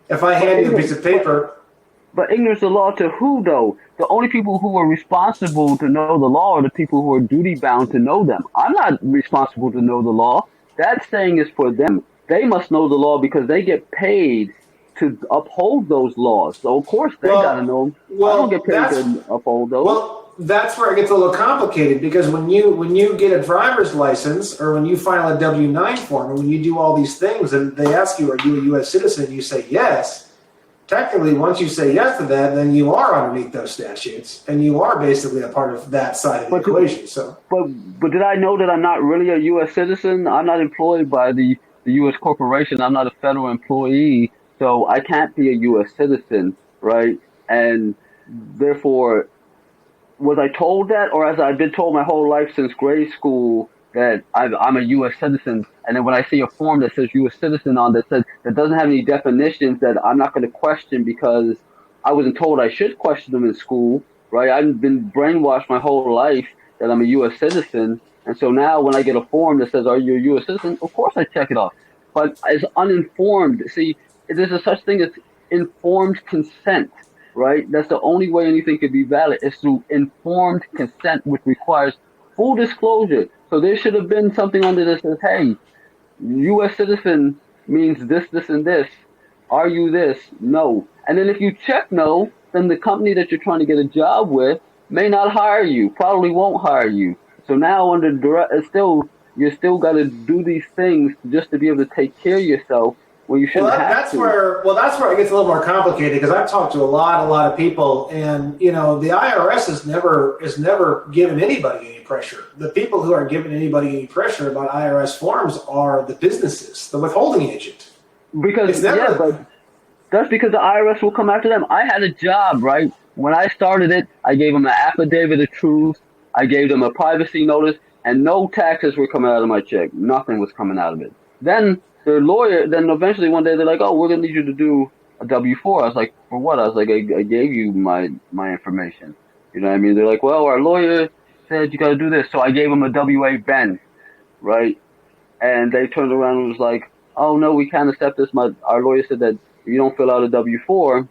if I hand you a piece of paper. But ignorance of law to who, though? The only people who are responsible to know the law are the people who are duty bound to know them. I'm not responsible to know the law. That saying is for them. They must know the law because they get paid to uphold those laws. So of course they got to know. I don't get paid to uphold those. Well, that's where it gets a little complicated because when you get a driver's license or when you file a W-9 form and when you do all these things and they ask you, are you a U.S. citizen? You say yes. Technically, once you say yes to that, then you are underneath those statutes, and you are basically a part of that side of the equation. So, but did I know that I'm not really a U.S. citizen? I'm not employed by the U.S. corporation. I'm not a federal employee, so I can't be a U.S. citizen, right? And therefore, was I told that, or as I've been told my whole life since grade school that I'm a U.S. citizen, and then when I see a form that says U.S. citizen on that doesn't have any definitions that I'm not going to question because I wasn't told I should question them in school, right? I've been brainwashed my whole life that I'm a U.S. citizen, and so now when I get a form that says, are you a U.S. citizen? Of course I check it off. But as uninformed, see, there's a such thing as informed consent, right? That's the only way anything could be valid is through informed consent, which requires full disclosure. So there should have been something under this that says, hey, U.S. citizen means this, this, and this. Are you this? No. And then if you check no, then the company that you're trying to get a job with may not hire you, probably won't hire you. So now under direct, you still got to do these things just to be able to take care of yourself. Well, you shouldn't have to. That's where it gets a little more complicated because I've talked to a lot of people, and the IRS is never given anybody any pressure. The people who are giving anybody any pressure about IRS forms are the businesses, the withholding agent. But that's because the IRS will come after them. I had a job, right? When I started it, I gave them an affidavit of truth. I gave them a privacy notice, and no taxes were coming out of my check. Nothing was coming out of it. Then their lawyer, then eventually one day they're like, oh, we're going to need you to do a W-4. I was like, for what? I was like, I gave you my information. You know what I mean? They're like, well, our lawyer said you got to do this. So I gave them a W-8 right? And they turned around and was like, oh, no, we can't accept this. Our lawyer said that if you don't fill out a W-4,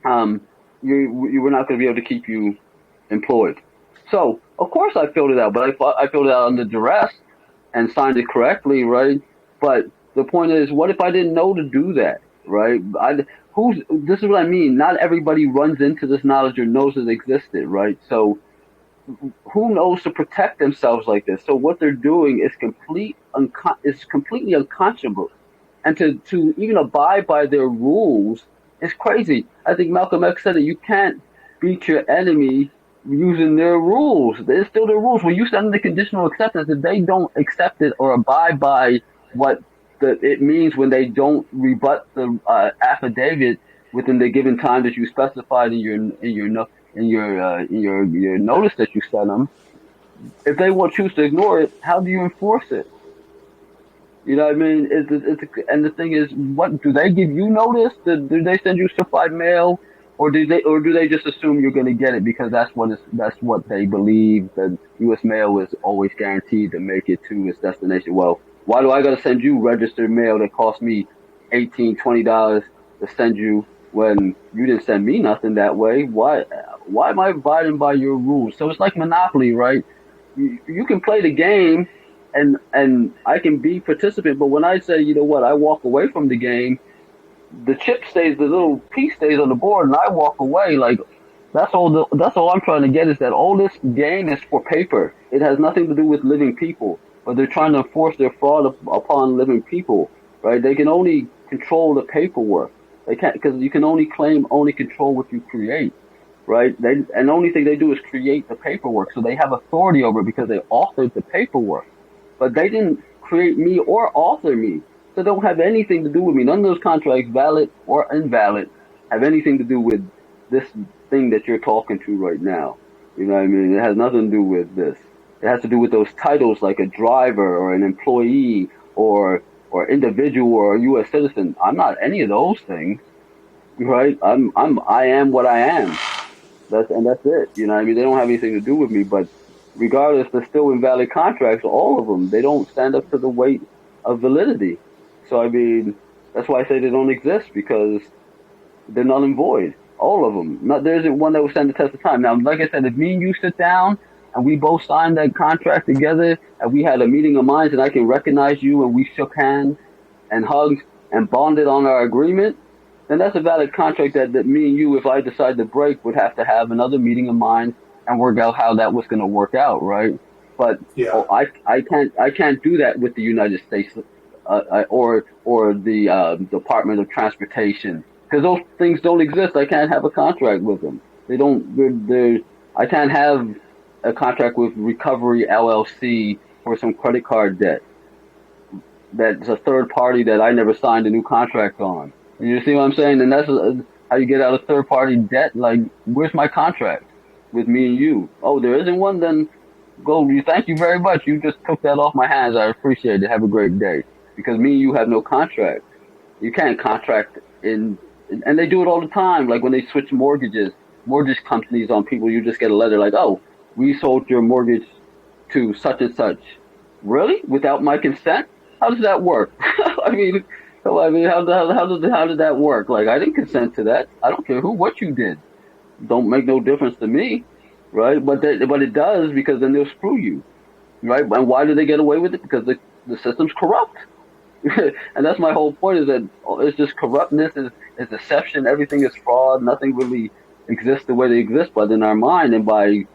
we're not going to be able to keep you employed. So, of course I filled it out, but I filled it out under duress and signed it correctly, right? But the point is, what if I didn't know to do that, right? This is what I mean. Not everybody runs into this knowledge or knows it existed, right? So who knows to protect themselves like this? So what they're doing is completely unconscionable. And to even abide by their rules is crazy. I think Malcolm X said that you can't beat your enemy using their rules. They're still their rules. When you send them the conditional acceptance, if they don't accept it or abide by what it means when they don't rebut the affidavit within the given time that you specified in your notice that you sent them, if they choose to ignore it, how do you enforce it? You know what I mean? And the thing is, what do they give you notice? Do they send you certified mail, or do they just assume you're going to get it because that's what they believe that U.S. mail is always guaranteed to make it to its destination? Well, why do I got to send you registered mail that cost me $18, $20 to send you when you didn't send me nothing that way? Why am I abiding by your rules? So it's like Monopoly, right? You can play the game and I can be participant, but when I say, you know what, I walk away from the game, the little piece stays on the board, and I walk away. Like that's all I'm trying to get is that all this game is for paper. It has nothing to do with living people, but they're trying to enforce their fraud upon living people, right? They can only control the paperwork. They can't, because you can only control what you create, right? And the only thing they do is create the paperwork, so they have authority over it because they authored the paperwork. But they didn't create me or author me. So they don't have anything to do with me. None of those contracts, valid or invalid, have anything to do with this thing that you're talking to right now. You know what I mean? It has nothing to do with this. It has to do with those titles like a driver or an employee or individual or a U.S. citizen. I'm not any of those things, right? I am what I am. That's it. You know what I mean? They don't have anything to do with me, but regardless, they're still invalid contracts, all of them. They don't stand up to the weight of validity. So, I mean, that's why I say they don't exist, because they're null and void. All of them. There isn't one that will stand the test of time. Now, like I said, if me and you sit down and we both signed that contract together and we had a meeting of minds and I can recognize you and we shook hands and hugged and bonded on our agreement, then that's a valid contract that me and you, if I decide to break, would have to have another meeting of minds and work out how that was going to work out, right? But Yeah. I can't do that with the United States or the Department of Transportation, because those things don't exist. I can't have a contract with them. They don't. I can't have a contract with Recovery LLC for some credit card debt. That's a third party that I never signed a new contract on. You see what I'm saying? And that's how you get out of third party debt. Like, where's my contract with me and you? Oh, there isn't one? Then go. Thank you very much. You just took that off my hands. I appreciate it. Have a great day. Because me and you have no contract. You can't contract and they do it all the time. Like when they switch mortgage companies on people, you just get a letter like, oh, we sold your mortgage to such and such. Really? Without my consent? How does that work? I mean, how did that work? Like, I didn't consent to that. I don't care what you did. Don't make no difference to me, right? But it does, because then they'll screw you, right? And why do they get away with it? Because the system's corrupt. And that's my whole point, is that it's just corruptness, is deception, everything is fraud, nothing really exists the way they exist, but in our mind. And by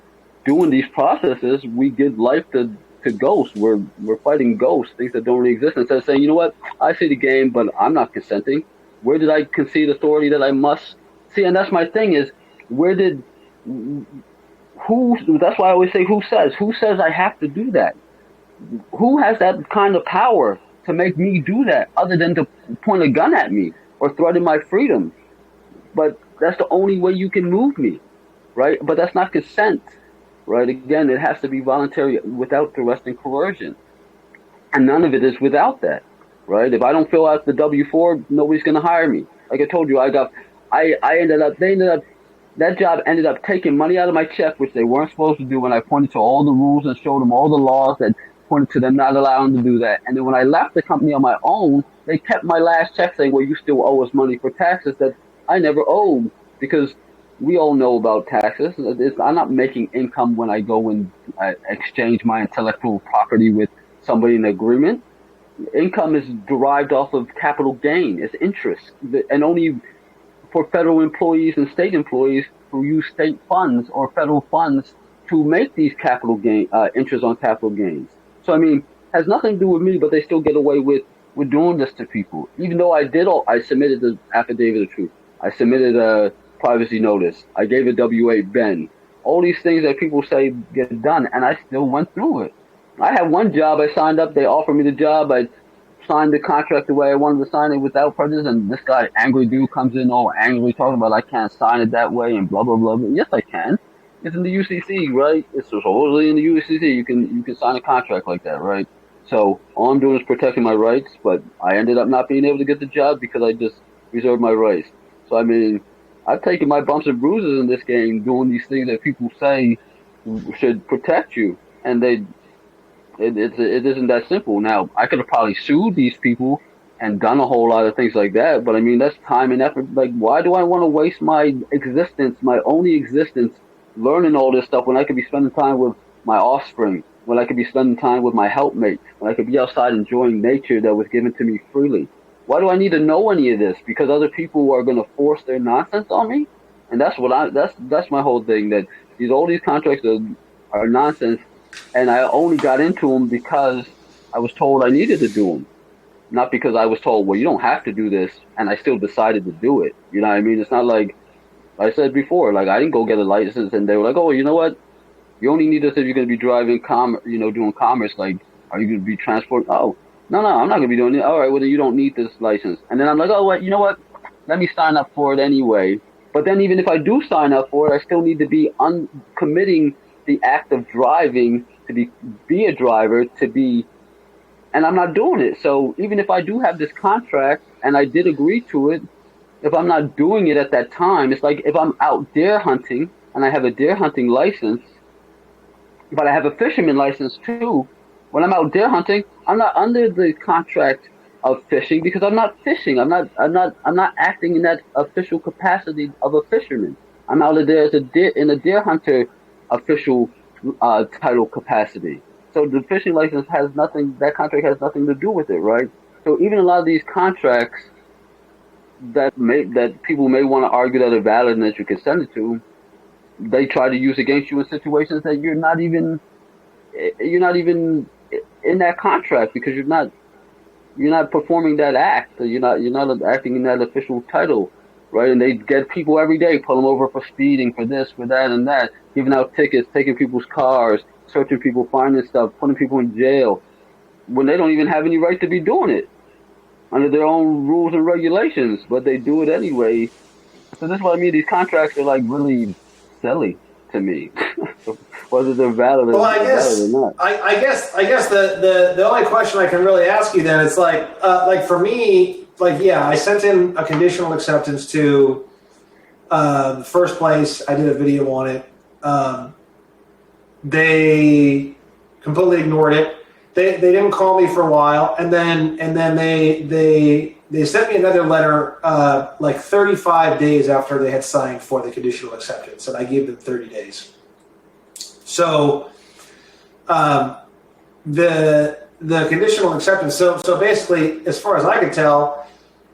doing these processes, we give life to ghosts. We're fighting ghosts, things that don't really exist, instead of saying, you know what, I see the game, but I'm not consenting. Where did I concede authority that I must see? And that's my thing, is that's why I always say, who says I have to do that? Who has that kind of power to make me do that, other than to point a gun at me or threaten my freedom? But that's the only way you can move me, right? But that's not consent, right? Again, it has to be voluntary, without duress and coercion. And none of it is without that, right? If I don't fill out the W-4, nobody's going to hire me. Like I told you, that job ended up taking money out of my check, which they weren't supposed to do, when I pointed to all the rules and showed them all the laws that pointed to them not allowing to do that. And then when I left the company on my own, they kept my last check, saying, well, you still owe us money for taxes that I never owed, because we all know about taxes. I'm not making income when I go and exchange my intellectual property with somebody in agreement. Income is derived off of capital gain. It's interest. And only for federal employees and state employees who use state funds or federal funds to make these capital gain, interest on capital gains. So, I mean, has nothing to do with me, but they still get away with doing this to people. Even though I submitted the affidavit of truth. I submitted a privacy notice. I gave a W-8 Ben. All these things that people say get done, and I still went through it. I had one job, I signed up, they offered me the job, I signed the contract the way I wanted to sign it without prejudice, and this guy, angry dude, comes in all angry, talking about I can't sign it that way and blah, blah, blah. But yes, I can. It's in the UCC, right? It's supposedly in the UCC. You can sign a contract like that, right? So all I'm doing is protecting my rights, but I ended up not being able to get the job because I just reserved my rights. So, I mean, I've taken my bumps and bruises in this game doing these things that people say should protect you, and it isn't that simple. Now, I could have probably sued these people and done a whole lot of things like that, but I mean, that's time and effort. Like, why do I want to waste my existence, my only existence, learning all this stuff, when I could be spending time with my offspring, when I could be spending time with my helpmate, when I could be outside enjoying nature that was given to me freely? Why do I need to know any of this? Because other people are going to force their nonsense on me? And that's my whole thing, that all these contracts are nonsense, and I only got into them because I was told I needed to do them. Not because I was told, well, you don't have to do this, and I still decided to do it. You know what I mean? It's not like I said before, like, I didn't go get a license and they were like, oh, you know what? You only need this if you're going to be driving, doing commerce. Like, are you going to be transporting? Oh, no, I'm not going to be doing it. All right, well, then you don't need this license. And then I'm like, oh, well, you know what? Let me sign up for it anyway. But then even if I do sign up for it, I still need to be committing the act of driving, to be a driver, and I'm not doing it. So even if I do have this contract and I did agree to it, if I'm not doing it at that time, it's like if I'm out deer hunting and I have a deer hunting license but I have a fisherman license too. When I'm out deer hunting, I'm not under the contract of fishing because I'm not fishing. I'm not acting in that official capacity of a fisherman. I'm out there as in a deer hunter official title capacity. So the fishing license has nothing. That contract has nothing to do with it, right? So even a lot of these contracts that people may want to argue that are valid and that you consented to, they try to use against you in situations that you're not even in that contract because you're not performing that act. You're not acting in that official title, right? And they get people every day, pull them over for speeding, for this, for that, and that, giving out tickets, taking people's cars, searching people, finding stuff, putting people in jail when they don't even have any right to be doing it under their own rules and regulations, but they do it anyway. So that's what I mean. These contracts are like really silly to me, whether they're valid or not. I guess the only question I can really ask you then is like for me, like, yeah, I sent in a conditional acceptance to the first place. I did a video on it. They completely ignored it. They didn't call me for a while, and then they sent me another letter like 35 days after they had signed for the conditional acceptance, and I gave them 30 days. So the conditional acceptance. So basically, as far as I could tell,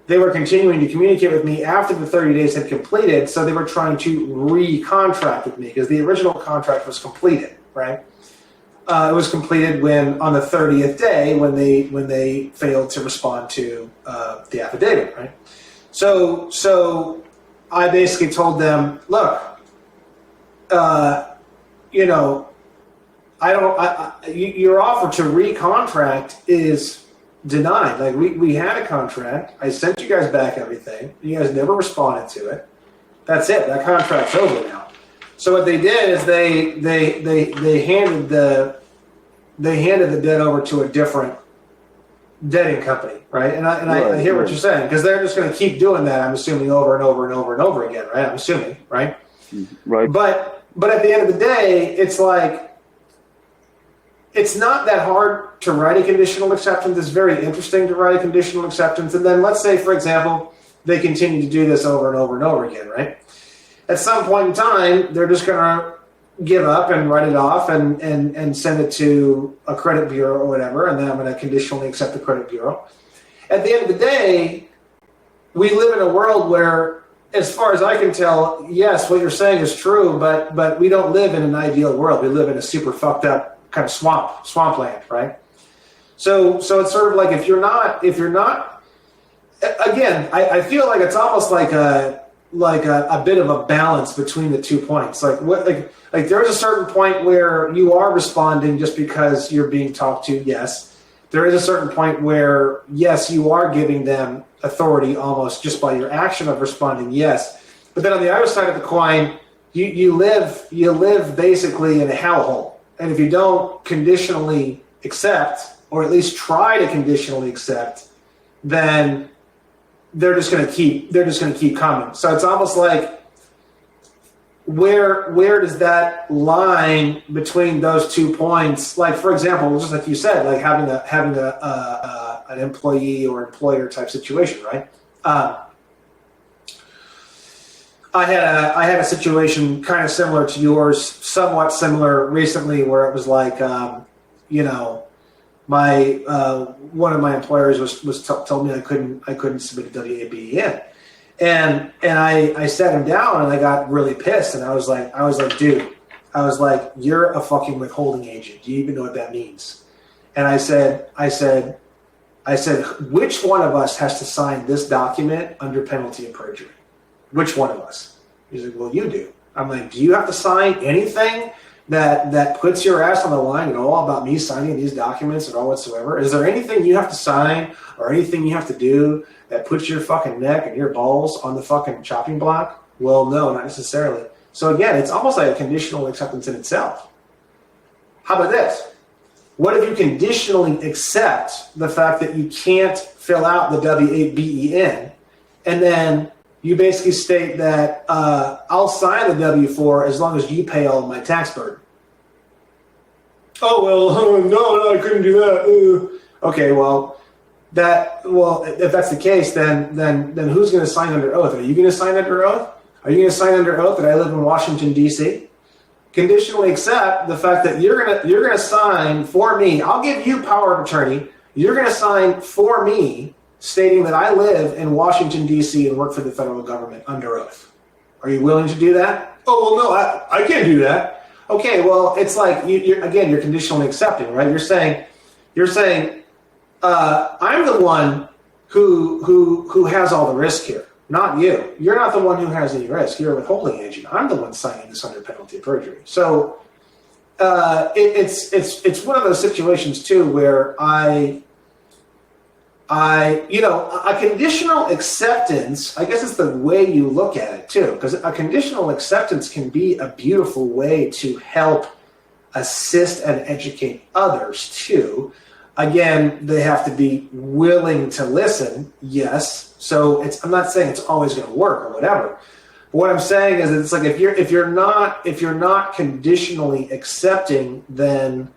they were continuing to communicate with me after the 30 days had completed. So they were trying to re-contract with me because the original contract was completed, right? It was completed on the 30th day when they failed to respond to the affidavit, right? So I basically told them, look, your offer to recontract is denied. Like we had a contract. I sent you guys back everything. You guys never responded to it. That's it. That contract's over now. So what they did is they handed the debt over to a different debting company, right? And I hear what you're saying because they're just going to keep doing that. I'm assuming over and over and over and over again, right? I'm assuming, right? Right. But at the end of the day, it's like it's not that hard to write a conditional acceptance. It's very interesting to write a conditional acceptance, and then let's say, for example, they continue to do this over and over and over again, right? At some point in time, they're just going to give up and write it off and send it to a credit bureau or whatever, and then I'm going to conditionally accept the credit bureau. At the end of the day, we live in a world where, as far as I can tell, yes, what you're saying is true, but we don't live in an ideal world. We live in a super fucked up kind of swampland, right? So it's sort of like if you're not again, I feel like it's almost like a bit of a balance between the 2 points. Like there's a certain point where you are responding just because you're being talked to, yes. There is a certain point where, yes, you are giving them authority almost just by your action of responding, yes. But then on the other side of the coin, you live basically in a hellhole. And if you don't conditionally accept, or at least try to conditionally accept, then they're just going to keep coming. So it's almost like where does that line between those 2 points? Like, for example, just like you said, like having an employee or employer type situation, right? I had a situation kind of similar to yours, somewhat similar recently, where it was like, my one of my employers told me I couldn't submit a WABEN, and I sat him down and I got really pissed, and I was like, dude, you're a fucking withholding agent. Do you even know what that means? And I said, which one of us has to sign this document under penalty of perjury? Which one of us? He's like, well, you do. I'm like, do you have to sign anything that puts your ass on the line at all about me signing these documents at all whatsoever? Is there anything you have to sign or anything you have to do that puts your fucking neck and your balls on the fucking chopping block? Well, no, not necessarily. So again, it's almost like a conditional acceptance in itself. How about this? What if you conditionally accept the fact that you can't fill out the W-8-BEN, and then you basically state that I'll sign the W-4 as long as you pay all of my tax burden? Oh well, no, I couldn't do that. Okay, well, if that's the case, then who's going to sign under oath? Are you going to sign under oath? Are you going to sign under oath that I live in Washington D.C.? Conditionally accept the fact that you're gonna sign for me. I'll give you power of attorney. You're gonna sign for me, stating that I live in Washington D.C. and work for the federal government under oath. Are you willing to do that? Oh well, no, I can't do that. Okay, well, it's like you're conditionally accepting, right? You're saying, I'm the one who has all the risk here, not you. You're not the one who has any risk. You're a withholding agent. I'm the one signing this under penalty of perjury. So it's one of those situations too where a conditional acceptance, I guess it's the way you look at it too, because a conditional acceptance can be a beautiful way to help assist and educate others too. Again, they have to be willing to listen, yes. So I'm not saying it's always going to work or whatever. But what I'm saying is it's like if you're not conditionally accepting, then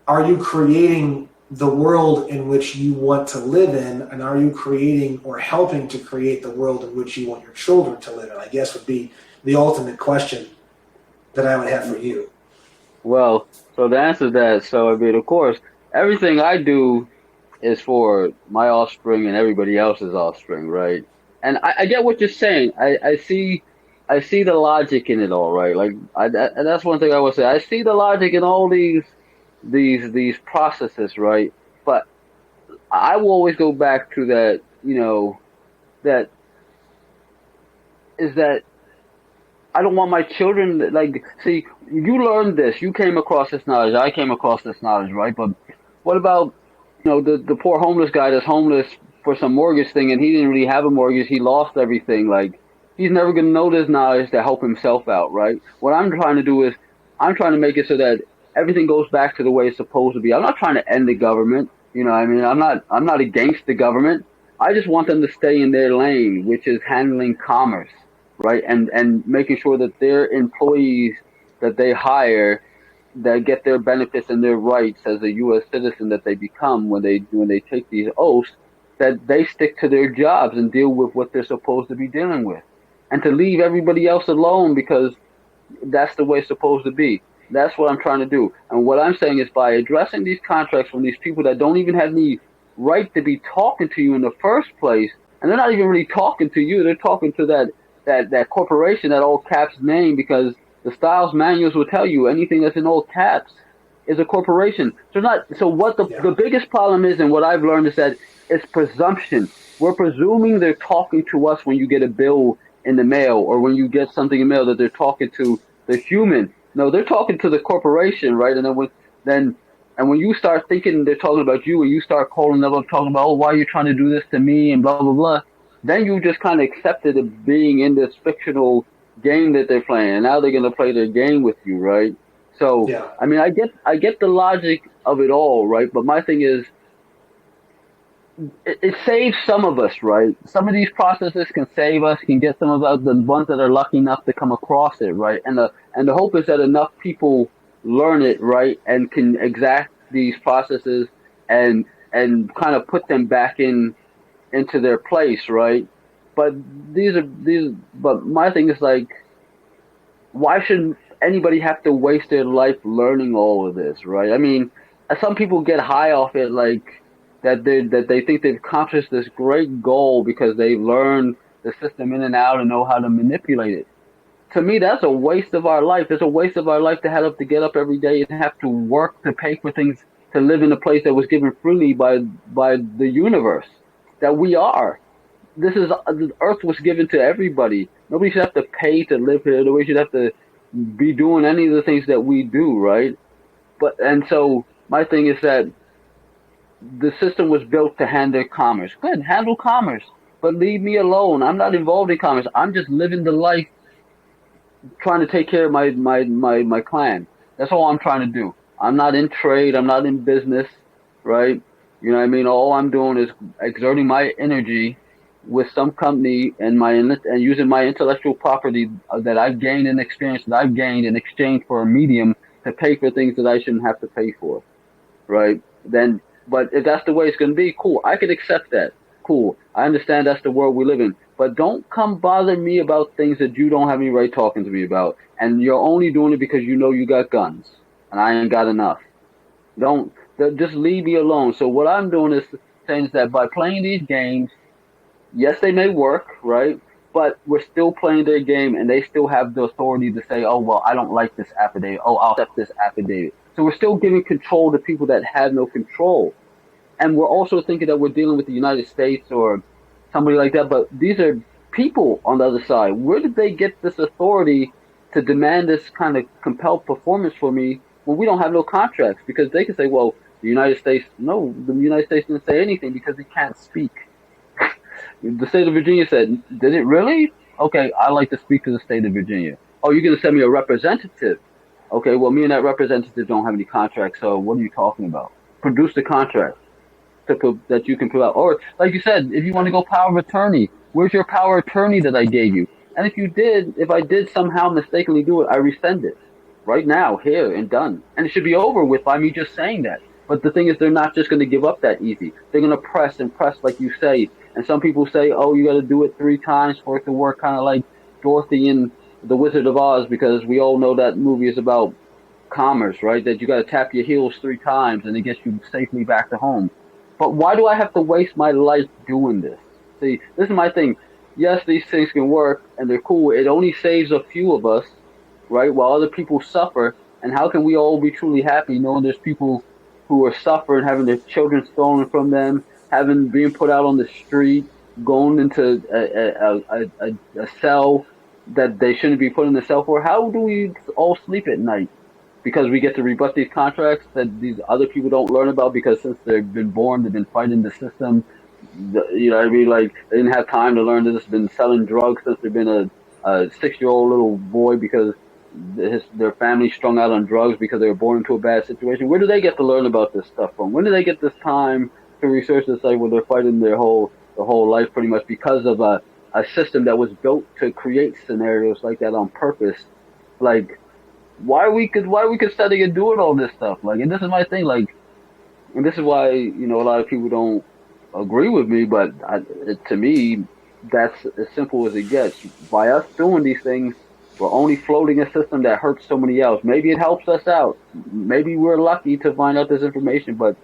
are you creating the world in which you want to live in, and are you creating or helping to create the world in which you want your children to live in? I guess would be the ultimate question that I would have for you. Well, so to answer that, so I mean, of course, everything I do is for my offspring and everybody else's offspring, right? And I get what you're saying. I see the logic in it all, right? Like, and that's one thing I would say. I see the logic in all these processes, right? But I will always go back to that, that is that I don't want my children, like, see, you learned this, you came across this knowledge, I came across this knowledge, right? But what about, the poor homeless guy that's homeless for some mortgage thing, and he didn't really have a mortgage, he lost everything, like, he's never going to know this knowledge to help himself out, right? What I'm trying to do is, I'm trying to make it so that everything goes back to the way it's supposed to be. I'm not trying to end the government, I'm not against the government. I just want them to stay in their lane, which is handling commerce, right? And making sure that their employees that they hire, that get their benefits and their rights as a U.S. citizen that they become when they take these oaths, that they stick to their jobs and deal with what they're supposed to be dealing with, and to leave everybody else alone because that's the way it's supposed to be. That's what I'm trying to do. And what I'm saying is, by addressing these contracts from these people that don't even have any right to be talking to you in the first place, and they're not even really talking to you, they're talking to that corporation, that all caps name, because the styles manuals will tell you anything that's in all caps is a corporation. So what the biggest problem is, and what I've learned, is that it's presumption. We're presuming they're talking to us when you get a bill in the mail, or when you get something in the mail, that they're talking to the human. No, they're talking to the corporation, right? And when you start thinking they're talking about you, and you start calling them up talking about, oh, why are you trying to do this to me, and blah, blah, blah, then you just kind of accepted it being in this fictional game that they're playing, and now they're going to play their game with you, right? So, yeah. I mean, I get the logic of it all, right? But my thing is, it saves some of us, right? Some of these processes can save us, can get some of us, the ones that are lucky enough to come across it, right? And the hope is that enough people learn it, right, and can exact these processes and kind of put them back into their place, right? But but my thing is, like, why should anybody have to waste their life learning all of this, right? I mean, some people get high off it, like, that they think they've accomplished this great goal because they've learned the system in and out and know how to manipulate it. To me, that's a waste of our life. It's a waste of our life to have to get up every day and have to work to pay for things, to live in a place that was given freely by the universe that we are. The earth was given to everybody. Nobody should have to pay to live here. Nobody should have to be doing any of the things that we do, right? And so my thing is that the system was built to handle commerce. Good, handle commerce, but leave me alone. I'm not involved in commerce. I'm just living the life, trying to take care of my clan. That's all I'm trying to do. I'm not in trade. I'm not in business, right? You know what I mean? All I'm doing is exerting my energy with some company and using my intellectual property that I've gained and experience that I've gained in exchange for a medium to pay for things that I shouldn't have to pay for, right? Then, but if that's the way it's going to be, cool. I could accept that. Cool. I understand that's the world we live in. But don't come bother me about things that you don't have any right talking to me about. And you're only doing it because you know you got guns. And I ain't got enough. Just leave me alone. So what I'm doing is saying that by playing these games, yes, they may work, right? But we're still playing their game, and they still have the authority to say, oh, well, I don't like this affidavit. Oh, I'll accept this affidavit. So we're still giving control to people that have no control. And we're also thinking that we're dealing with the United States or somebody like that, but these are people on the other side. Where did they get this authority to demand this kind of compelled performance for me when we don't have no contracts? Because they can say, well, the United States didn't say anything because they can't speak. The state of Virginia said, did it really? Okay, I'd like to speak to the state of Virginia. Oh, you're going to send me a representative? Okay, well, me and that representative don't have any contracts, so what are you talking about? Produce the contract that you can put out. Or, like you said, if you want to go power of attorney, where's your power of attorney that I gave you? And if I did somehow mistakenly do it, I rescind it. Right now, here, and done. And it should be over with by me just saying that. But the thing is, they're not just going to give up that easy. They're going to press and press, like you say. And some people say, oh, you got to do it 3 times for it to work, kind of like Dorothy in The Wizard of Oz, because we all know that movie is about commerce, right? That you got to tap your heels 3 times and it gets you safely back to home. But why do I have to waste my life doing this? See, this is my thing. Yes, these things can work and they're cool. It only saves a few of us, right? While other people suffer. And how can we all be truly happy knowing there's people who are suffering, having their children stolen from them, being put out on the street, going into a cell that they shouldn't be put in the cell for? How do we all sleep at night? Because we get to rebut these contracts that these other people don't learn about, because since they've been born, they've been fighting the system. You know what I mean? Like, they didn't have time to learn this. Been selling drugs since they've been a 6-year-old little boy because their family strung out on drugs because they were born into a bad situation. Where do they get to learn about this stuff from? When do they get this time to research this? Like, when they're fighting their whole life pretty much because of a system that was built to create scenarios like that on purpose. Like, why are we studying and doing all this stuff? Like, and this is my thing. Like, and this is why, you know, a lot of people don't agree with me, but to me, that's as simple as it gets. By us doing these things, we're only floating a system that hurts somebody else. Maybe it helps us out. Maybe we're lucky to find out this information, but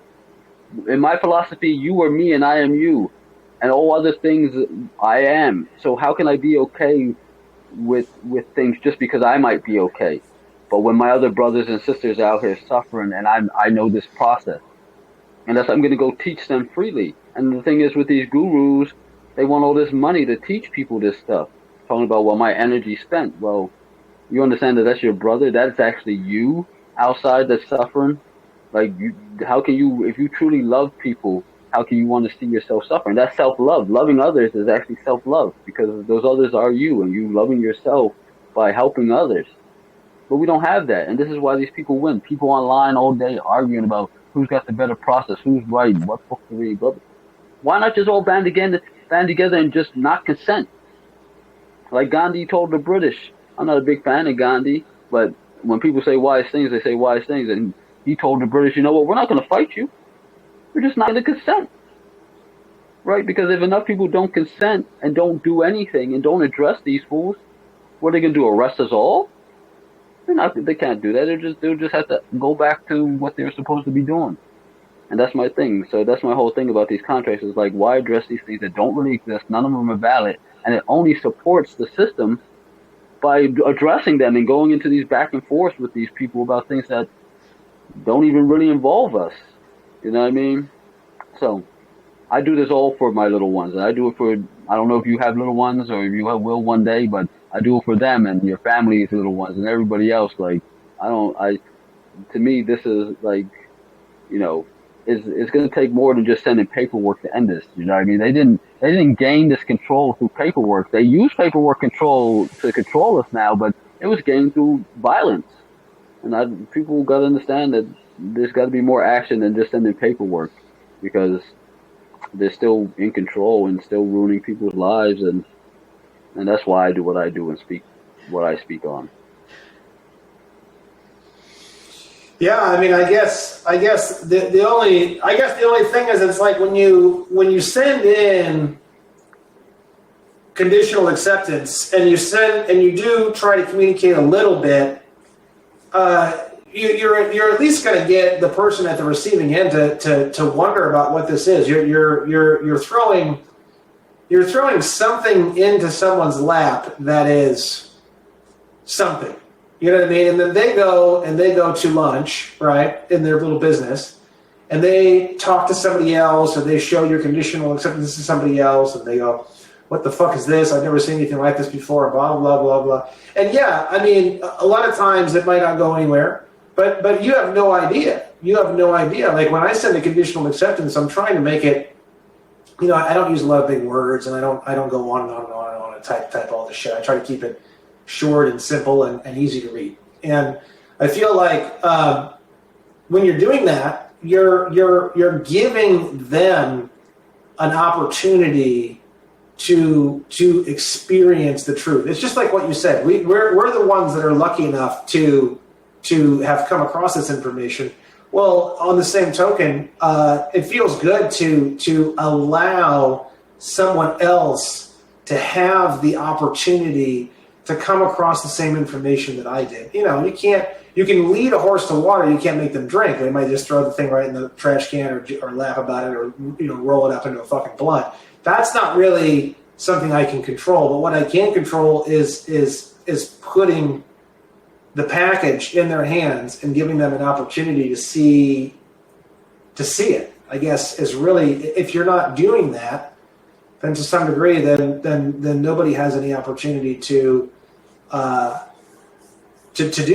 in my philosophy, you are me and I am you, and all other things I am. So how can I be okay with things just because I might be okay? But when my other brothers and sisters are out here suffering, and I know this process, and I'm going to go teach them freely. And the thing is, with these gurus, they want all this money to teach people this stuff. Talking about, well, my energy spent. Well, you understand that that's your brother? That's actually you outside that's suffering? Like, how can you, if you truly love people, how can you want to see yourself suffering? That's self-love. Loving others is actually self-love, because those others are you, and you loving yourself by helping others. But we don't have that, and this is why these people win. People online all day arguing about who's got the better process, who's right, what book to read. But why not just all band together and just not consent? Like Gandhi told the British. I'm not a big fan of Gandhi, but when people say wise things, they say wise things. And he told the British, you know what, we're not going to fight you. We're just not going to consent. Right? Because if enough people don't consent and don't do anything and don't address these fools, what are they going to do, arrest us all? They can't do that. They'll just have to go back to what they're supposed to be doing. And that's my thing. So that's my whole thing about these contracts, is like, why address these things that don't really exist? None of them are valid. And it only supports the system by addressing them and going into these back and forth with these people about things that don't even really involve us. You know what I mean? So I do this all for my little ones. And I do it for, I don't know if you have little ones or if you will one day, but I do it for them and your family's little ones and everybody else. Like, to me, this is like, you know, it's going to take more than just sending paperwork to end this. You know what I mean? They didn't gain this control through paperwork. They use paperwork control to control us now, but it was gained through violence. And people got to understand that there's got to be more action than just sending paperwork, because they're still in control and still ruining people's lives. And that's why I do what I do and speak what I speak on. Yeah, I mean, I guess the only thing is it's like when you send in conditional acceptance and you do try to communicate a little bit, you're at least going to get the person at the receiving end to wonder about what this is. You're throwing something into someone's lap that is something. You know what I mean? And then they go to lunch, right, in their little business, and they talk to somebody else, or they show your conditional acceptance to somebody else, and they go, "What the fuck is this? I've never seen anything like this before." Blah blah blah blah. And yeah, I mean, a lot of times it might not go anywhere, but you have no idea. You have no idea. Like when I send a conditional acceptance, I'm trying to make it. You know, I don't use a lot of big words, and I don't go on and on and on and on and type all this shit. I try to keep it short and simple and easy to read. And I feel like when you're doing that, you're giving them an opportunity to experience the truth. It's just like what you said. We're the ones that are lucky enough to have come across this information. Well, on the same token, it feels good to allow someone else to have the opportunity to come across the same information that I did. You know, you can lead a horse to water, you can't make them drink. They might just throw the thing right in the trash can or laugh about it or, you know, roll it up into a fucking blunt. That's not really something I can control. But what I can control is putting the package in their hands and giving them an opportunity to see it, I guess, is really, if you're not doing that, then to some degree, then nobody has any opportunity to do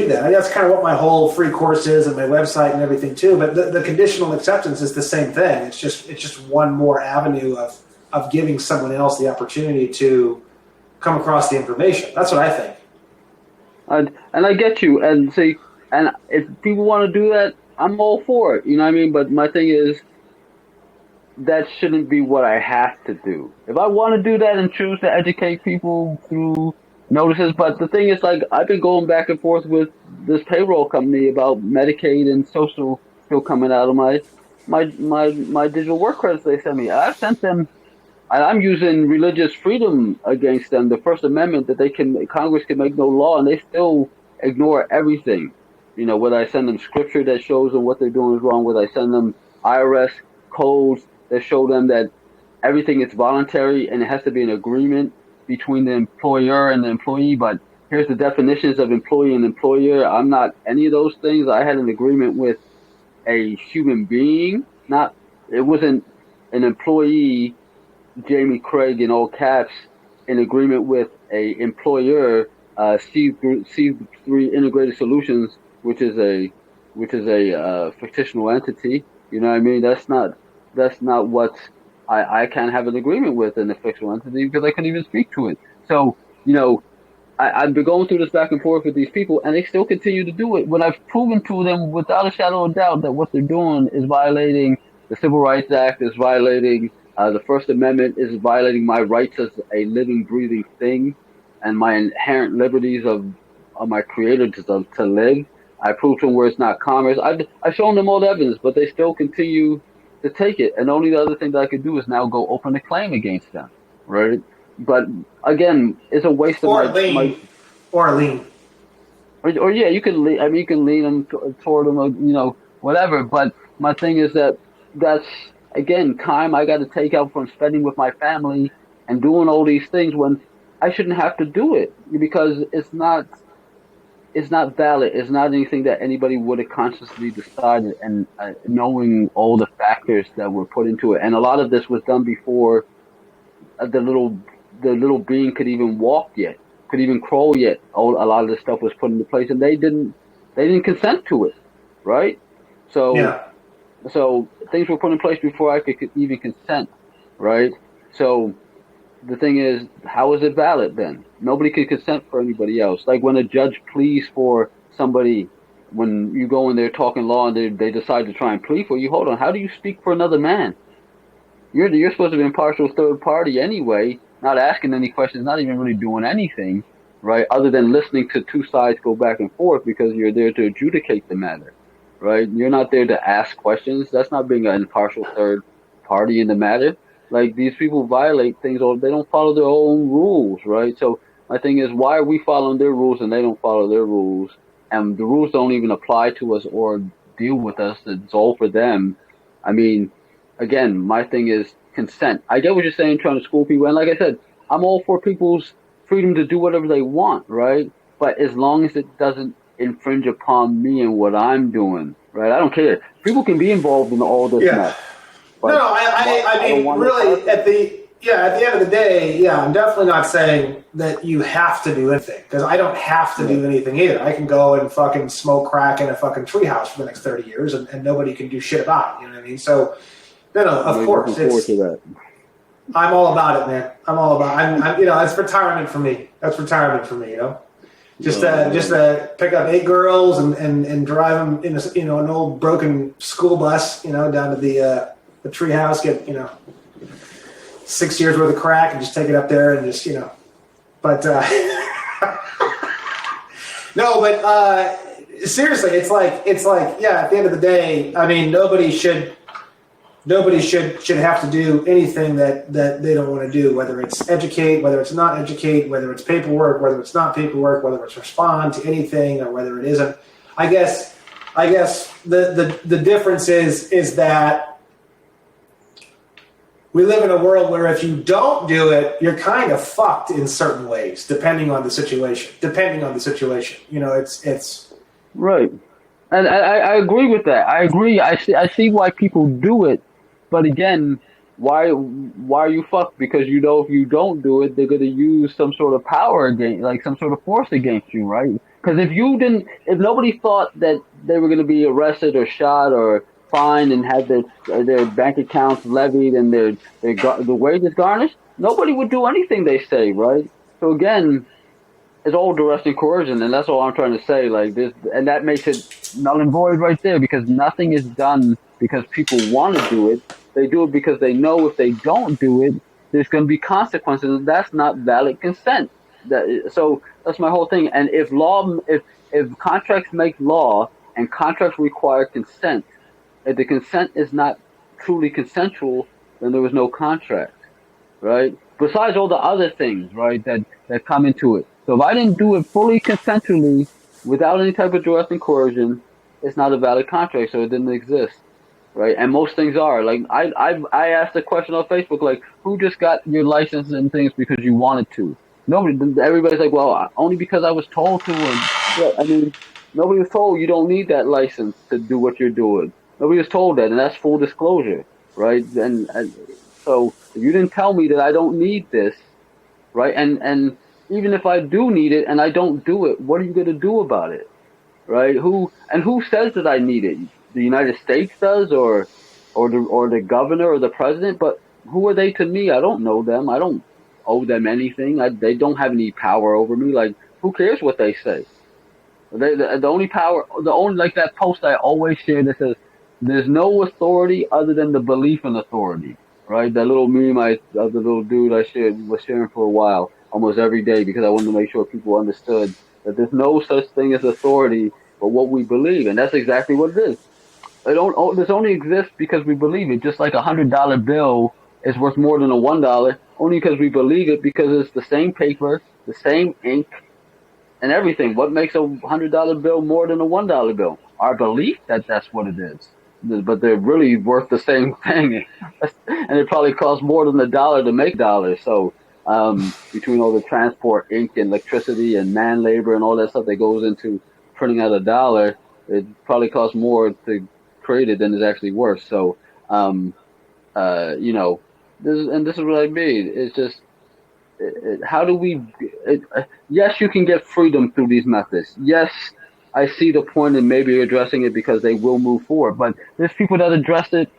that. And that's kind of what my whole free course is and my website and everything too. But the conditional acceptance is the same thing. It's just one more avenue of giving someone else the opportunity to come across the information. That's what I think. And I get you. And see, and if people want to do that, I'm all for it. You know what I mean? But my thing is, that shouldn't be what I have to do. If I want to do that and choose to educate people through notices, but the thing is, like, I've been going back and forth with this payroll company about Medicaid and social still coming out of my digital work credits they sent me. I've sent them, and I'm using religious freedom against them, the First Amendment, that Congress can make no law, and they still ignore everything. You know, whether I send them scripture that shows them what they're doing is wrong, whether I send them IRS codes that show them that everything is voluntary and it has to be an agreement between the employer and the employee. But here's the definitions of employee and employer. I'm not any of those things. I had an agreement with a human being. It wasn't an employee, Jamie Craig in all caps, in agreement with a employer, C3 Integrated Solutions, which is a fictional entity. You know what I mean? That's not what I can't have an agreement with in a fictional entity because I couldn't even speak to it. So, you know, I've been going through this back and forth with these people, and they still continue to do it when I've proven to them without a shadow of doubt that what they're doing is violating the Civil Rights Act, is violating the First Amendment, is violating my rights as a living, breathing thing, and my inherent liberties of my creator to live. I proved to them where it's not commerce. I've shown them all the evidence, but they still continue to take it. And only the other thing that I could do is now go open a claim against them, right? But again, it's a waste of a lien. Or yeah, you can lean. I mean, you can lean them toward them, you know, whatever. But my thing is that's again time I got to take out from spending with my family and doing all these things when I shouldn't have to do it because it's not valid. It's not anything that anybody would have consciously decided, and knowing all the factors that were put into it. And a lot of this was done before the little being could even walk yet, could even crawl yet. A lot of this stuff was put into place, and they didn't consent to it, right? So, yeah. So things were put in place before I could even consent, right? So the thing is, how is it valid then? Nobody can consent for anybody else. Like when a judge pleads for somebody, when you go in there talking law and they decide to try and plead for you, hold on, how do you speak for another man? You're supposed to be an impartial third party anyway, not asking any questions, not even really doing anything, right? Other than listening to two sides go back and forth because you're there to adjudicate the matter. right? You're not there to ask questions. That's not being an impartial third party in the matter. Like these people violate things or they don't follow their own rules, right? So my thing is, why are we following their rules and they don't follow their rules? And the rules don't even apply to us or deal with us. It's all for them. I mean, again, my thing is consent. I get what you're saying, trying to school people. And like I said, I'm all for people's freedom to do whatever they want, right? But as long as it doesn't infringe upon me and what I'm doing, right? I don't care. People can be involved in all this Yeah. mess. No, But I I don't mean, want really, at the end of the day, yeah, I'm definitely not saying that you have to do anything because I don't have to do anything either. I can go and fucking smoke crack in a fucking treehouse for the next 30 years and nobody can do shit about it. You know what I mean? So, no, of course, I'm all about it, man. I'm all about. I'm that's retirement for me. That's retirement for me. Just pick up 8 girls and drive them in an old broken school bus, down to the treehouse, get 6 years worth of crack and just take it up there and just but no, but seriously, it's like yeah. At the end of the day, I mean, nobody should have to do anything that they don't want to do, whether it's educate, whether it's not educate, whether it's paperwork, whether it's not paperwork, whether it's respond to anything or whether it isn't. I guess the difference is that we live in a world where if you don't do it, you're kind of fucked in certain ways, depending on the situation. It's right. And I agree with that. I agree. I see why people do it. But again, why are you fucked? Because if you don't do it, they're going to use some sort of power against, like some sort of force against you, right? Because if nobody thought that they were going to be arrested or shot or fined and had their bank accounts levied and the wages garnished, nobody would do anything they say, right? So again, it's all duress and coercion, and that's all I'm trying to say. Like this, and that makes it null and void right there because nothing is done because people want to do it. They do it because they know if they don't do it, there's going to be consequences. And that's not valid consent. So that's my whole thing. And if contracts make law and contracts require consent, if the consent is not truly consensual, then there was no contract, right? Besides all the other things, right, that come into it. So if I didn't do it fully consensually, without any type of duress and coercion, it's not a valid contract, so it didn't exist, right? And most things are. Like I asked a question on Facebook, like, who just got your license and things because you wanted to? Nobody. Everybody's like, well, only because I was told to. I mean, nobody was told you don't need that license to do what you're doing. Nobody was told that, and that's full disclosure, right? And so you didn't tell me that I don't need this, right? And even if I do need it and I don't do it, what are you going to do about it, right? Who says that I need it? The United States does, or the governor or the president. But who are they to me? I don't know them. I don't owe them anything. They don't have any power over me. Like, who cares what they say? The only power, like that post I always share that says, "There's no authority other than the belief in authority." Right? That little meme of the little dude was sharing for a while, almost every day, because I wanted to make sure people understood that there's no such thing as authority but what we believe, and that's exactly what it is. This only exists because we believe it. Just like $100 bill is worth more than a $1, only because we believe it, because it's the same paper, the same ink, and everything. What makes a $100 bill more than a $1 bill? Our belief that that's what it is. But they're really worth the same thing, and it probably costs more than $1 to make dollars. So between all the transport, ink, and electricity, and man labor, and all that stuff that goes into printing out $1, it probably costs more to create it than it's actually worth. So this is what I mean. It's just how do we? Yes, you can get freedom through these methods. Yes, I see the point in maybe addressing it because they will move forward. But there's people that address it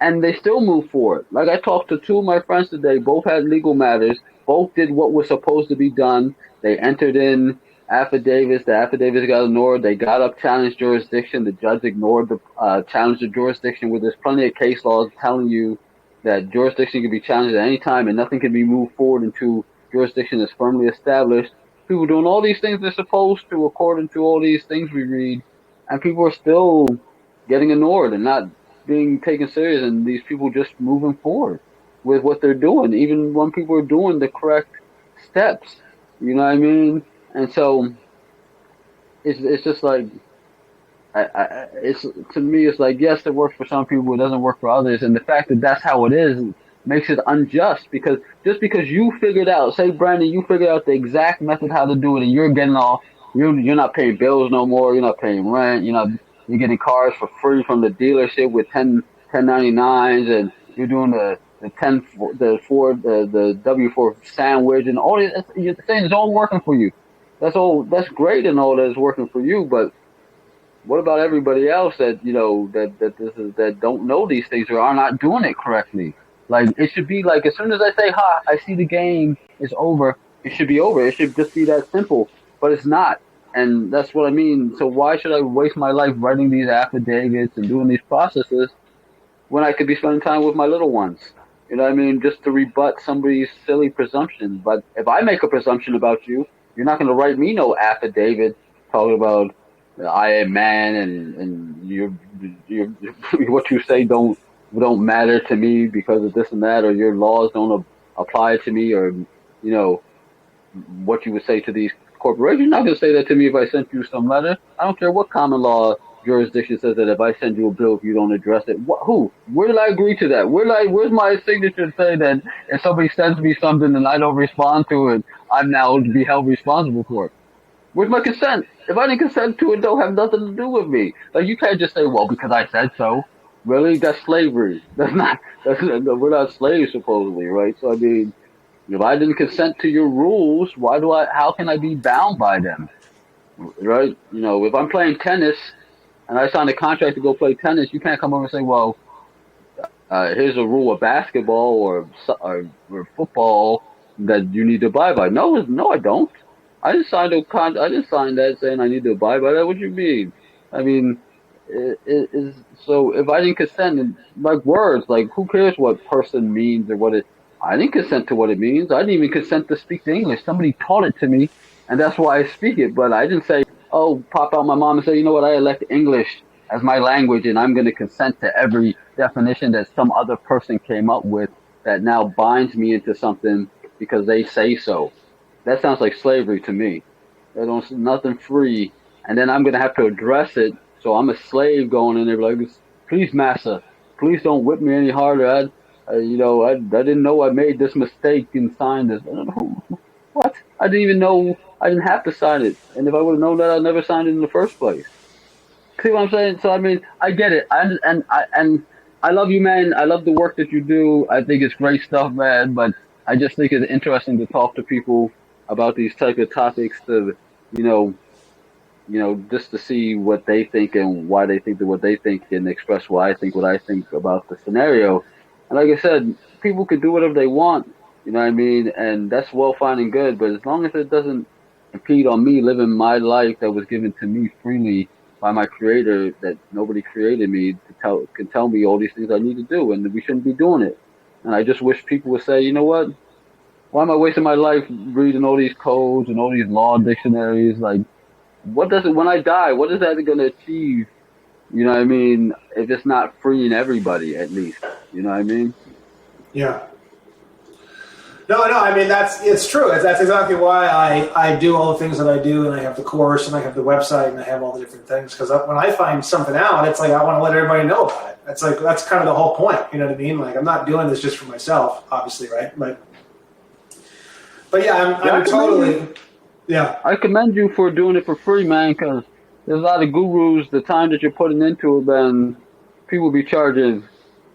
and they still move forward. Like I talked to 2 of my friends today. Both had legal matters. Both did what was supposed to be done. They entered in affidavits. The affidavits got ignored. They got up, challenged jurisdiction. The judge ignored the challenge of jurisdiction. Where there's plenty of case laws telling you that jurisdiction can be challenged at any time and nothing can be moved forward until jurisdiction is firmly established. People doing all these things they're supposed to, according to all these things we read, and people are still getting ignored and not being taken serious, and these people just moving forward with what they're doing, even when people are doing the correct steps. You know what I mean? And so it's just like it's to me, it's like, yes, it works for some people, it doesn't work for others, and the fact that that's how it is makes it unjust, because just because you figured out, say Brandon, you figured out the exact method how to do it, and you're getting off, you're not paying bills no more, you're not paying rent, you're getting cars for free from the dealership with 1099s, and you're doing the 10 the W4 sandwich and all this. You're saying it's all working for you. That's great and all that is working for you, but what about everybody else that that don't know these things or are not doing it correctly? Like, it should be like, as soon as I say, "Ha, I see the game is over," it should be over. It should just be that simple. But it's not, and that's what I mean. So why should I waste my life writing these affidavits and doing these processes when I could be spending time with my little ones? You know what I mean? Just to rebut somebody's silly presumption. But if I make a presumption about you, you're not going to write me no affidavit talking about I am man, and you what you say don't matter to me because of this and that, or your laws don't apply to me, or what you would say to these corporations. You're not going to say that to me if I sent you some letter. I don't care what common law jurisdiction says that if I send you a bill, if you don't address it, who? Where did I agree to that? Where's my signature to say that if somebody sends me something and I don't respond to it, I'm now to be held responsible for it? Where's my consent? If I didn't consent to it, don't have nothing to do with me. Like, you can't just say, well, because I said so. Really? That's slavery. We're not slaves, supposedly, right? So, I mean, if I didn't consent to your rules, how can I be bound by them? Right? If I'm playing tennis and I signed a contract to go play tennis, you can't come over and say, well, here's a rule of basketball or football that you need to abide by. No, I don't. I didn't sign that saying I need to abide by that. What do you mean? I mean, so if I didn't consent, like words, like, who cares what person means or what it? I didn't consent to what it means. I didn't even consent to speak the English. Somebody taught it to me, and that's why I speak it. But I didn't say, oh, pop out my mom and say, you know what? I elect English as my language, and I'm going to consent to every definition that some other person came up with that now binds me into something because they say so. That sounds like slavery to me. There's nothing free, and then I'm going to have to address it. So I'm a slave going in there like, please, massa, please don't whip me any harder. I didn't know I made this mistake and signed this. What? I didn't even know I didn't have to sign it. And if I would have known that, I'd never signed it in the first place. See what I'm saying? So, I mean, I get it. I love you, man. I love the work that you do. I think it's great stuff, man. But I just think it's interesting to talk to people about these type of topics to, just to see what they think and why they think what they think, and express what I think about the scenario. And like I said, people can do whatever they want, you know what I mean? And that's well, fine and good, but as long as it doesn't impede on me living my life that was given to me freely by my creator, that nobody created me can tell me all these things I need to do, and we shouldn't be doing it. And I just wish people would say, you know what? Why am I wasting my life reading all these codes and all these law dictionaries? Like, when I die, what is that going to achieve? You know what I mean? If it's not freeing everybody, at least. You know what I mean? Yeah. No, I mean, it's true. That's exactly why I do all the things that I do, and I have the course, and I have the website, and I have all the different things. Because when I find something out, it's like I want to let everybody know about it. It's like that's kind of the whole point. You know what I mean? Like, I'm not doing this just for myself, obviously, right? But yeah, I'm totally. Yeah. I commend you for doing it for free, man, because there's a lot of gurus, the time that you're putting into it, man, people be charging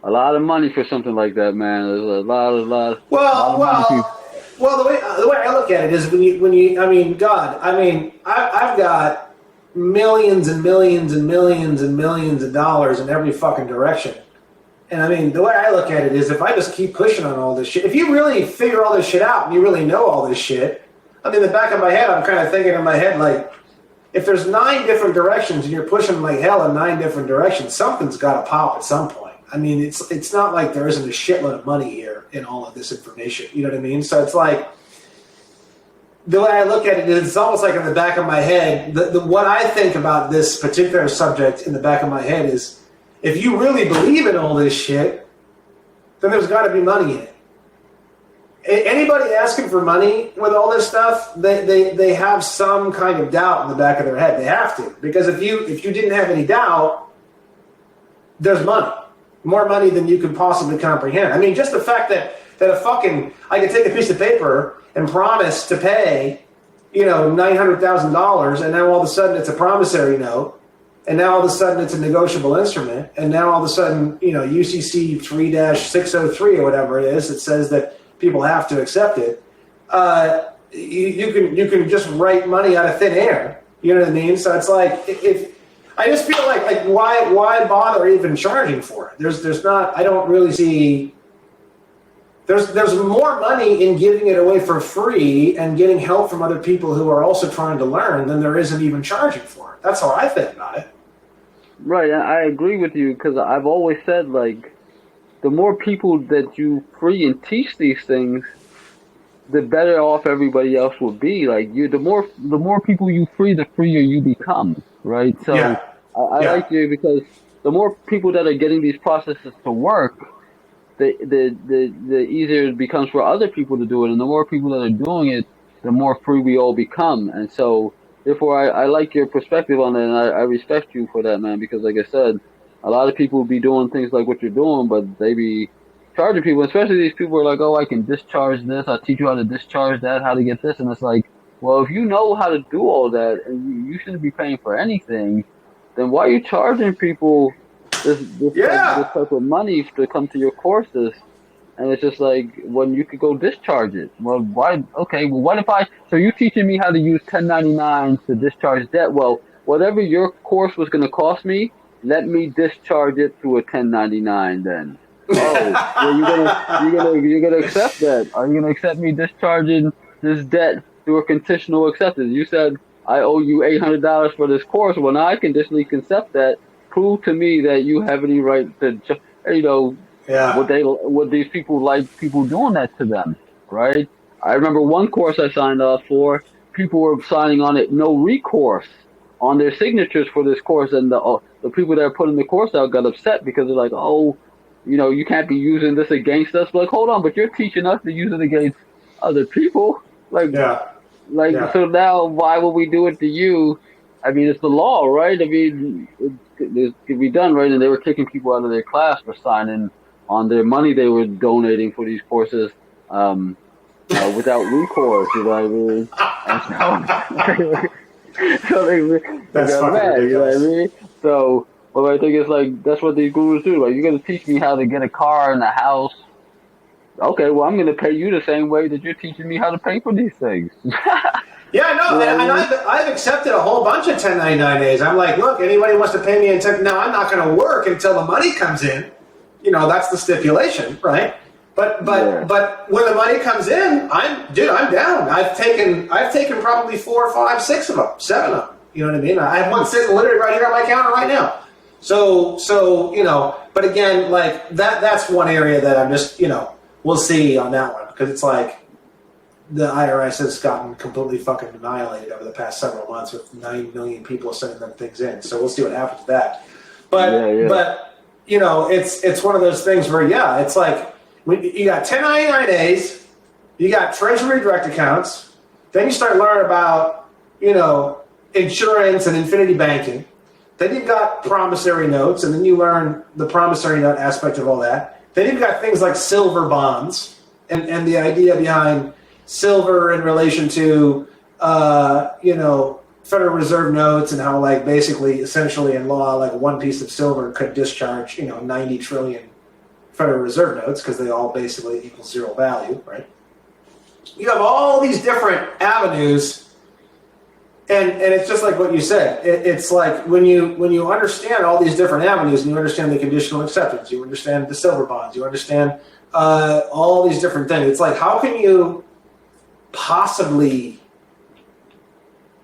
a lot of money for something like that, man. There's a lot of money. Well, the way I look at it is I've got millions and millions and millions and millions of dollars in every fucking direction. And I mean, the way I look at it is if I just keep pushing on all this shit, if you really figure all this shit out and you really know all this shit, I mean, in the back of my head, I'm kind of thinking in my head, like, if there's 9 different directions and you're pushing like hell in 9 different directions, something's got to pop at some point. I mean, it's not like there isn't a shitload of money here in all of this information. You know what I mean? So it's like, the way I look at it is it's almost like in the back of my head. What I think about this particular subject in the back of my head is, if you really believe in all this shit, then there's got to be money in it. Anybody asking for money with all this stuff, they have some kind of doubt in the back of their head. They have to, because if you didn't have any doubt, there's money, more money than you could possibly comprehend. I mean, just the fact that I could take a piece of paper and promise to pay, $900,000, and now all of a sudden it's a promissory note, and now all of a sudden it's a negotiable instrument, and now all of a sudden, UCC 3-603 or whatever it is, it says that people have to accept it. You can just write money out of thin air. You know what I mean? So it's like, if I just feel like why bother even charging for it? There's not. I don't really see. There's more money in giving it away for free and getting help from other people who are also trying to learn than there isn't even charging for it. That's how I think about it. Right, I agree with you, because I've always said, like, the more people that you free and teach these things, the better off everybody else will be. Like, the more people you free, the freer you become, right? So Yeah. I like you, because the more people that are getting these processes to work, the easier it becomes for other people to do it, and the more people that are doing it, the more free we all become. And so, therefore, I like your perspective on it, and I respect you for that, man, because, like I said, a lot of people be doing things like what you're doing, but they be charging people, especially these people who are like, oh, I can discharge this, I'll teach you how to discharge that, how to get this, and it's like, well, if you know how to do all that, and you shouldn't be paying for anything, then why are you charging people this type of money to come to your courses? And it's just like, when you could go discharge it. Well, why? Okay, well, what if so you're teaching me how to use 1099s to discharge debt. Well, whatever your course was going to cost me, let me discharge it through a 1099 then. Oh, well, you're gonna accept that? Are you gonna accept me discharging this debt through a conditional acceptance? You said I owe you $800 for this course. Well, now I conditionally accept that. Prove to me that you have any right to, would these people like people doing that to them, right? I remember one course I signed up for. People were signing on it, no recourse, on their signatures for this course, and the people that are putting the course out got upset because they're like, oh, you can't be using this against us. But like, hold on, but you're teaching us to use it against other people. So now why would we do it to you? I mean, it's the law, right? I mean, it could be done, right? And they were kicking people out of their class for signing on their money they were donating for these courses without recourse, you know what I mean? And so they got mad, you know what I mean? So, well, I think it's like, that's what these gurus do. Like, you're going to teach me how to get a car and a house. Okay, well, I'm going to pay you the same way that you're teaching me how to pay for these things. Yeah, no, and I've accepted a whole bunch of 1099As. I'm like, look, anybody wants to pay me in I'm not going to work until the money comes in. That's the stipulation, right? But when the money comes in, I'm down. I've taken probably 4, 5, 6 of them, 7 of them. You know what I mean? I have one sitting literally right here on my counter right now. So but again, like that's one area that I'm just we'll see on that one, because it's like, the IRS has gotten completely fucking annihilated over the past several months with 9 million people sending them things in. So we'll see what happens to that. But it's one of those things where, it's like, you got 1099As, you got Treasury direct accounts, then you start learning about, insurance and infinity banking. Then you've got promissory notes, and then you learn the promissory note aspect of all that. Then you've got things like silver bonds and the idea behind silver in relation to, Federal Reserve notes, and how, like, basically, essentially in law, like, one piece of silver could discharge, 90 trillion Federal Reserve notes, because they all basically equal zero value, right? You have all these different avenues, and it's just like what you said. It's like when you understand all these different avenues, and you understand the conditional acceptance, you understand the silver bonds, you understand all these different things. It's like, how can you possibly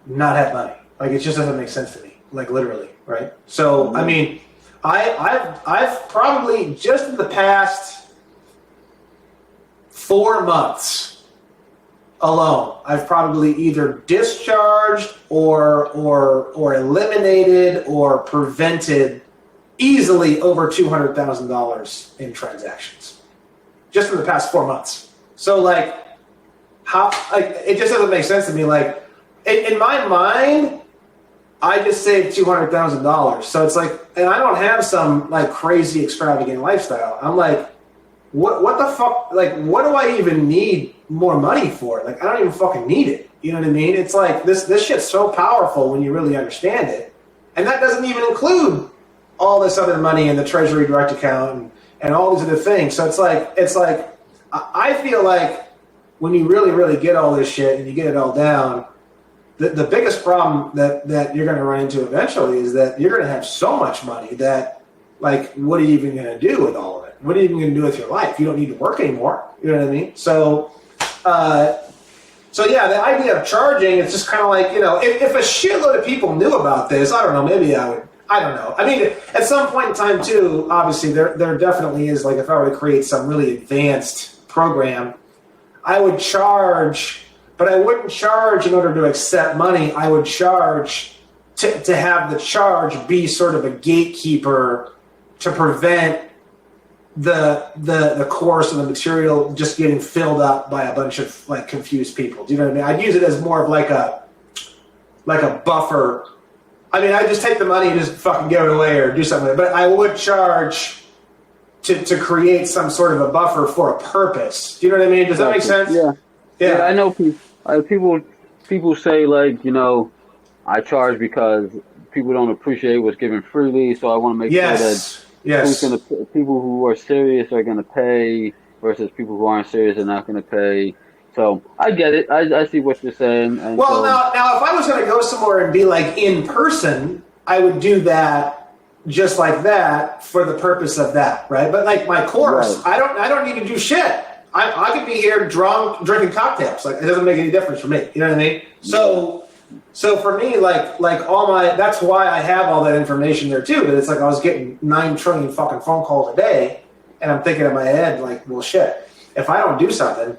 not have money? Like, it just doesn't make sense to me, like, literally, right? So, I mean, I've probably, just in the past 4 months, alone, I've probably either discharged or eliminated or prevented easily over $200,000 in transactions just in the past 4 months. So like, how? Like, it just doesn't make sense to me. Like, in my mind, I just saved $200,000. So it's like, and I don't have some like crazy extravagant lifestyle. I'm like, what the fuck? Like, what do I even need more money for? Like, I don't even fucking need it. You know what I mean? It's like this shit's so powerful when you really understand it, and that doesn't even include all this other money in the Treasury Direct account and all these other things. So it's like I feel like when you really, really get all this shit and you get it all down, the biggest problem that you're going to run into eventually is that you're going to have so much money that, like, what are you even going to do with all of it? What are you even going to do with your life? You don't need to work anymore. You know what I mean? So yeah, the idea of charging, it's just kind of like, if a shitload of people knew about this, I don't know, maybe I would. I don't know. I mean, at some point in time, too, obviously, there definitely is, like, if I were to create some really advanced program, I would charge, but I wouldn't charge in order to accept money. I would charge to have the charge be sort of a gatekeeper to prevent the course and the material just getting filled up by a bunch of, like, confused people. Do you know what I mean? I'd use it as more of like a buffer. I mean, I just take the money and just fucking give it away or do something with it. But I would charge to create some sort of a buffer for a purpose. Do you know what I mean? Does that make sense? Yeah. I know people say, like, I charge because people don't appreciate what's given freely, so I want to make sure that people who are serious are going to pay versus people who aren't serious are not going to pay. So I get it. I see what you're saying. And well, now, if I was going to go somewhere and be like in person, I would do that just like that for the purpose of that, right? But like my course, right. I don't need to do shit. I could be here drunk, drinking cocktails. Like, it doesn't make any difference for me. You know what I mean? So for me, like all my, that's why I have all that information there too. But it's like I was getting 9 trillion fucking phone calls a day, and I'm thinking in my head like, well, shit. If I don't do something,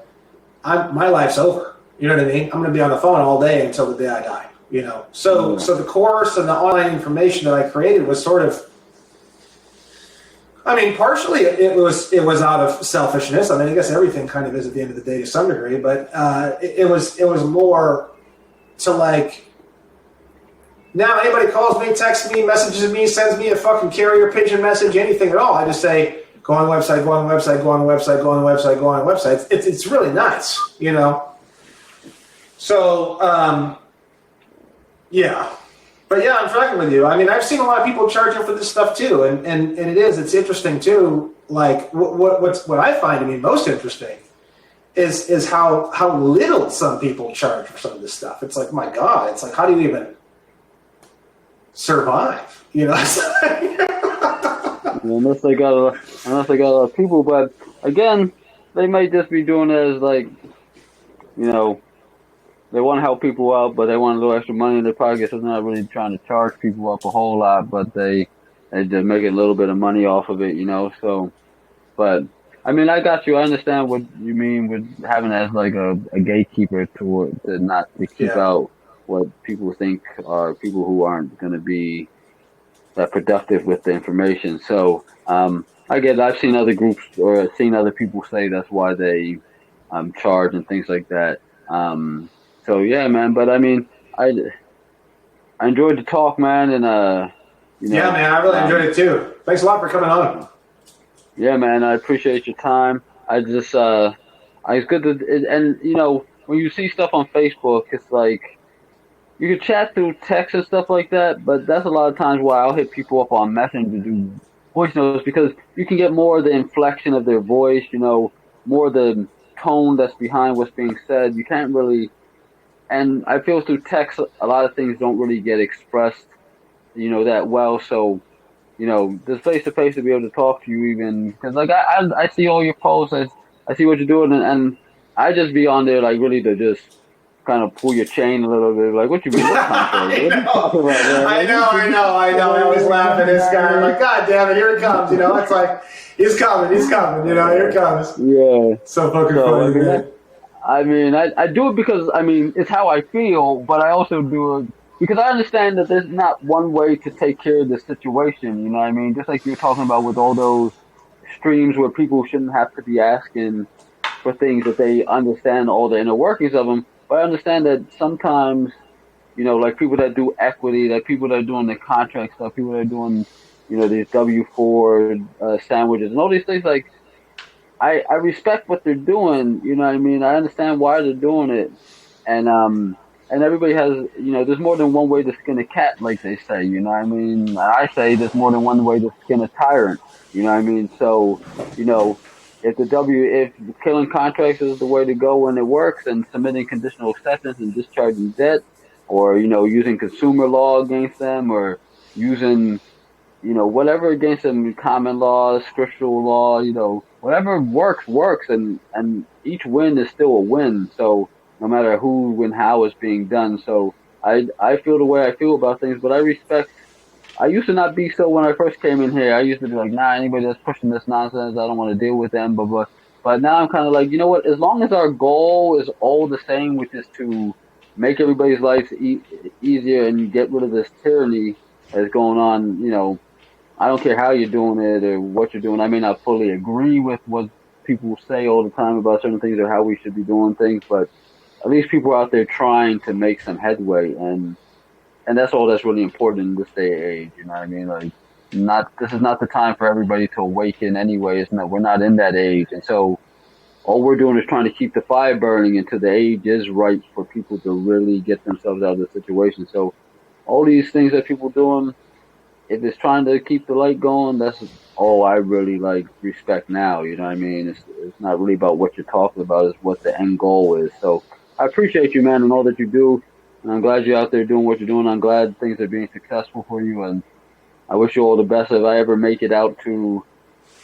my life's over. You know what I mean? I'm going to be on the phone all day until the day I die. So the course and the online information that I created was sort of, I mean, partially it was out of selfishness. I mean, I guess everything kind of is at the end of the day to some degree, but it was more to, like, now anybody calls me, texts me, messages me, sends me a fucking carrier pigeon message, anything at all, I just say, go on the website, go on the website, go on the website, go on the website, go on the website. It's really nice, So, yeah. But yeah, I'm tracking with you. I mean, I've seen a lot of people charging for this stuff too, and it's interesting too. Like what I find to be most interesting is how little some people charge for some of this stuff. It's like, my God, it's like, how do you even survive? Unless they got a lot of people, but again, they might just be doing it as, like, they want to help people out, but they want a little extra money in their pockets. So they're not really trying to charge people up a whole lot, but they just make a little bit of money off of it, So, but I mean, I got you. I understand what you mean with having it as like a gatekeeper to not to keep out what people think are people who aren't going to be that productive with the information. So I get it. I've seen other groups or seen other people say that's why they charge and things like that. So yeah, man. But I mean, I enjoyed the talk, man, and yeah, man, I really enjoyed it too. Thanks a lot for coming on. Yeah, man, I appreciate your time. I just it's good to, and when you see stuff on Facebook, it's like you can chat through text and stuff like that, but that's a lot of times why I'll hit people up on Messenger to do voice notes, because you can get more of the inflection of their voice, more of the tone that's behind what's being said. You can't really. And I feel through text, a lot of things don't really get expressed, that well. So, just face to face to be able to talk to you, even because, like, I see all your posts, I see what you're doing, and I just be on there like really to just kind of pull your chain a little bit, like, what you mean? I know. I always laugh at this guy. I'm like, God damn it, here it comes. It's like he's coming. Here it comes. Yeah. So fucking funny, man. I mean, I do it because, I mean, it's how I feel, but I also do it because I understand that there's not one way to take care of the situation, you know what I mean? Just like you're talking about with all those streams where people shouldn't have to be asking for things that they understand all the inner workings of them. But I understand that sometimes, you know, like people that do equity, like people that are doing the contract stuff, people that are doing, you know, these W-4 sandwiches and all these things, like, I respect what they're doing, you know what I mean? I understand why they're doing it. And everybody has, you know, there's more than one way to skin a cat, like they say, you know what I mean? I say there's more than one way to skin a tyrant, you know what I mean? So, you know, if killing contracts is the way to go when it works, and submitting conditional acceptance and discharging debt, or, you know, using consumer law against them, or using, you know, whatever against them, common law, scriptural law, you know, whatever works, and each win is still a win. So no matter who and how it's being done. So I feel the way I feel about things, but I respect. I used to not be so when I first came in here. I used to be like, nah, anybody that's pushing this nonsense, I don't want to deal with them. But now I'm kind of like, you know what? As long as our goal is all the same, which is to make everybody's lives easier and get rid of this tyranny that's going on, you know, I don't care how you're doing it or what you're doing. I may not fully agree with what people say all the time about certain things or how we should be doing things, but at least people are out there trying to make some headway, and that's all that's really important in this day and age. You know what I mean? Like, this is not the time for everybody to awaken anyway. We're not in that age, and so all we're doing is trying to keep the fire burning until the age is right for people to really get themselves out of the situation. So all these things that people doing, if it's trying to keep the light going, that's all I really like respect now. You know what I mean? It's not really about what you're talking about; it's what the end goal is. So I appreciate you, man, and all that you do. And I'm glad you're out there doing what you're doing. I'm glad things are being successful for you, and I wish you all the best. If I ever make it out to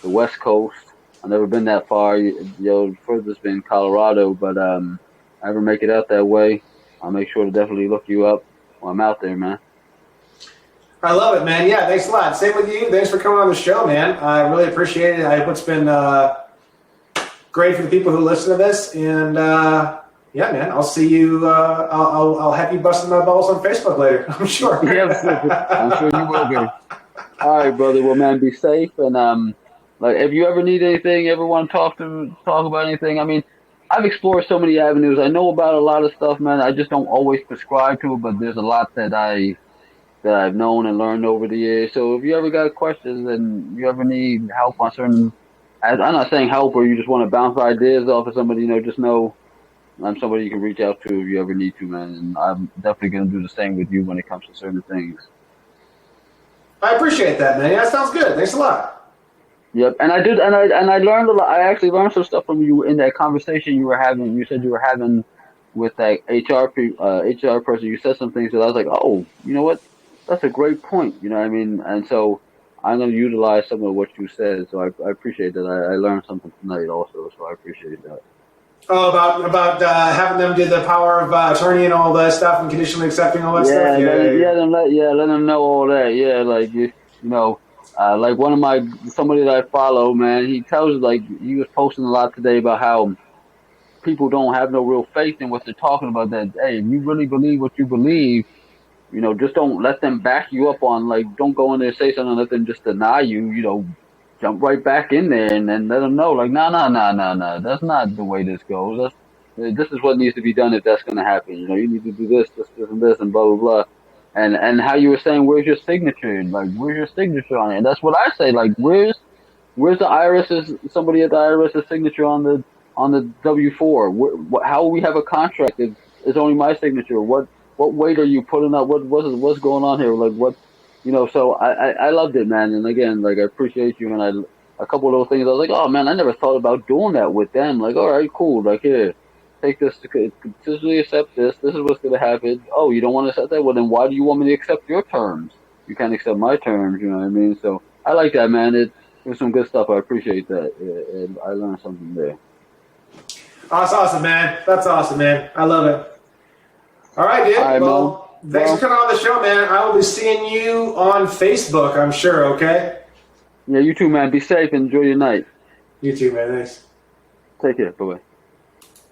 the West Coast, I've never been that far. You know, furthest been Colorado, but I ever make it out that way, I'll make sure to definitely look you up while I'm out there, man. I love it, man. Yeah, thanks a lot. Same with you. Thanks for coming on the show, man. I really appreciate it. I hope it's been great for the people who listen to this. And yeah, man, I'll see you. I'll have you busting my balls on Facebook later. I'm sure. Yeah, I'm sure you will be. All right, brother. Well, man, be safe. And like, if you ever need anything, ever want to talk about anything, I mean, I've explored so many avenues. I know about a lot of stuff, man. I just don't always prescribe to it, but there's a lot that I've known and learned over the years. So if you ever got questions and you ever need help on certain, I'm not saying help or you just want to bounce ideas off of somebody, you know, just know I'm somebody you can reach out to if you ever need to, man. And I'm definitely going to do the same with you when it comes to certain things. I appreciate that, man. Yeah, that sounds good. Thanks a lot. Yep. And I did, and I learned a lot. I actually learned some stuff from you in that conversation you were having. You said you were having with that HR person. You said some things that I was like, oh, you know what? That's a great point. You know what I mean? And so I'm going to utilize some of what you said. So I appreciate that. I learned something tonight also. So I appreciate that. Oh, about having them do the power of attorney and all that stuff and conditionally accepting all that stuff. Let them know all that. Yeah, like you know, like somebody that I follow, man. He tells, like, he was posting a lot today about how people don't have no real faith in what they're talking about. That, hey, if you really believe what you believe, you know, just don't let them back you up on, like, don't go in there and say something and let them just deny you. You know, jump right back in there and let them know, like, no, that's not the way this goes. This is what needs to be done if that's going to happen. You know, you need to do this, and this, and blah, blah, blah. And how you were saying, where's your signature? Like, where's your signature on it? And that's what I say, like, where's the somebody at the IRS's signature on the W-4? How we have a contract if it's only my signature? What weight are you putting up? What's going on here? Like, what? You know, so I loved it, man. And again, like, I appreciate you. And a couple of those things, I was like, oh, man, I never thought about doing that with them. Like, all right, cool. Like, here, take this, consistently accept this. This is what's going to happen. Oh, you don't want to accept that? Well, then why do you want me to accept your terms? You can't accept my terms, you know what I mean? So I like that, man. It was some good stuff. I appreciate that. And I learned something there. That's awesome, man. That's awesome, man. I love it. All right, dude. All right, well, thanks for coming on the show, man. I will be seeing you on Facebook, I'm sure, okay? Yeah, you too, man. Be safe and enjoy your night. You too, man. Thanks. Take care. Bye-bye.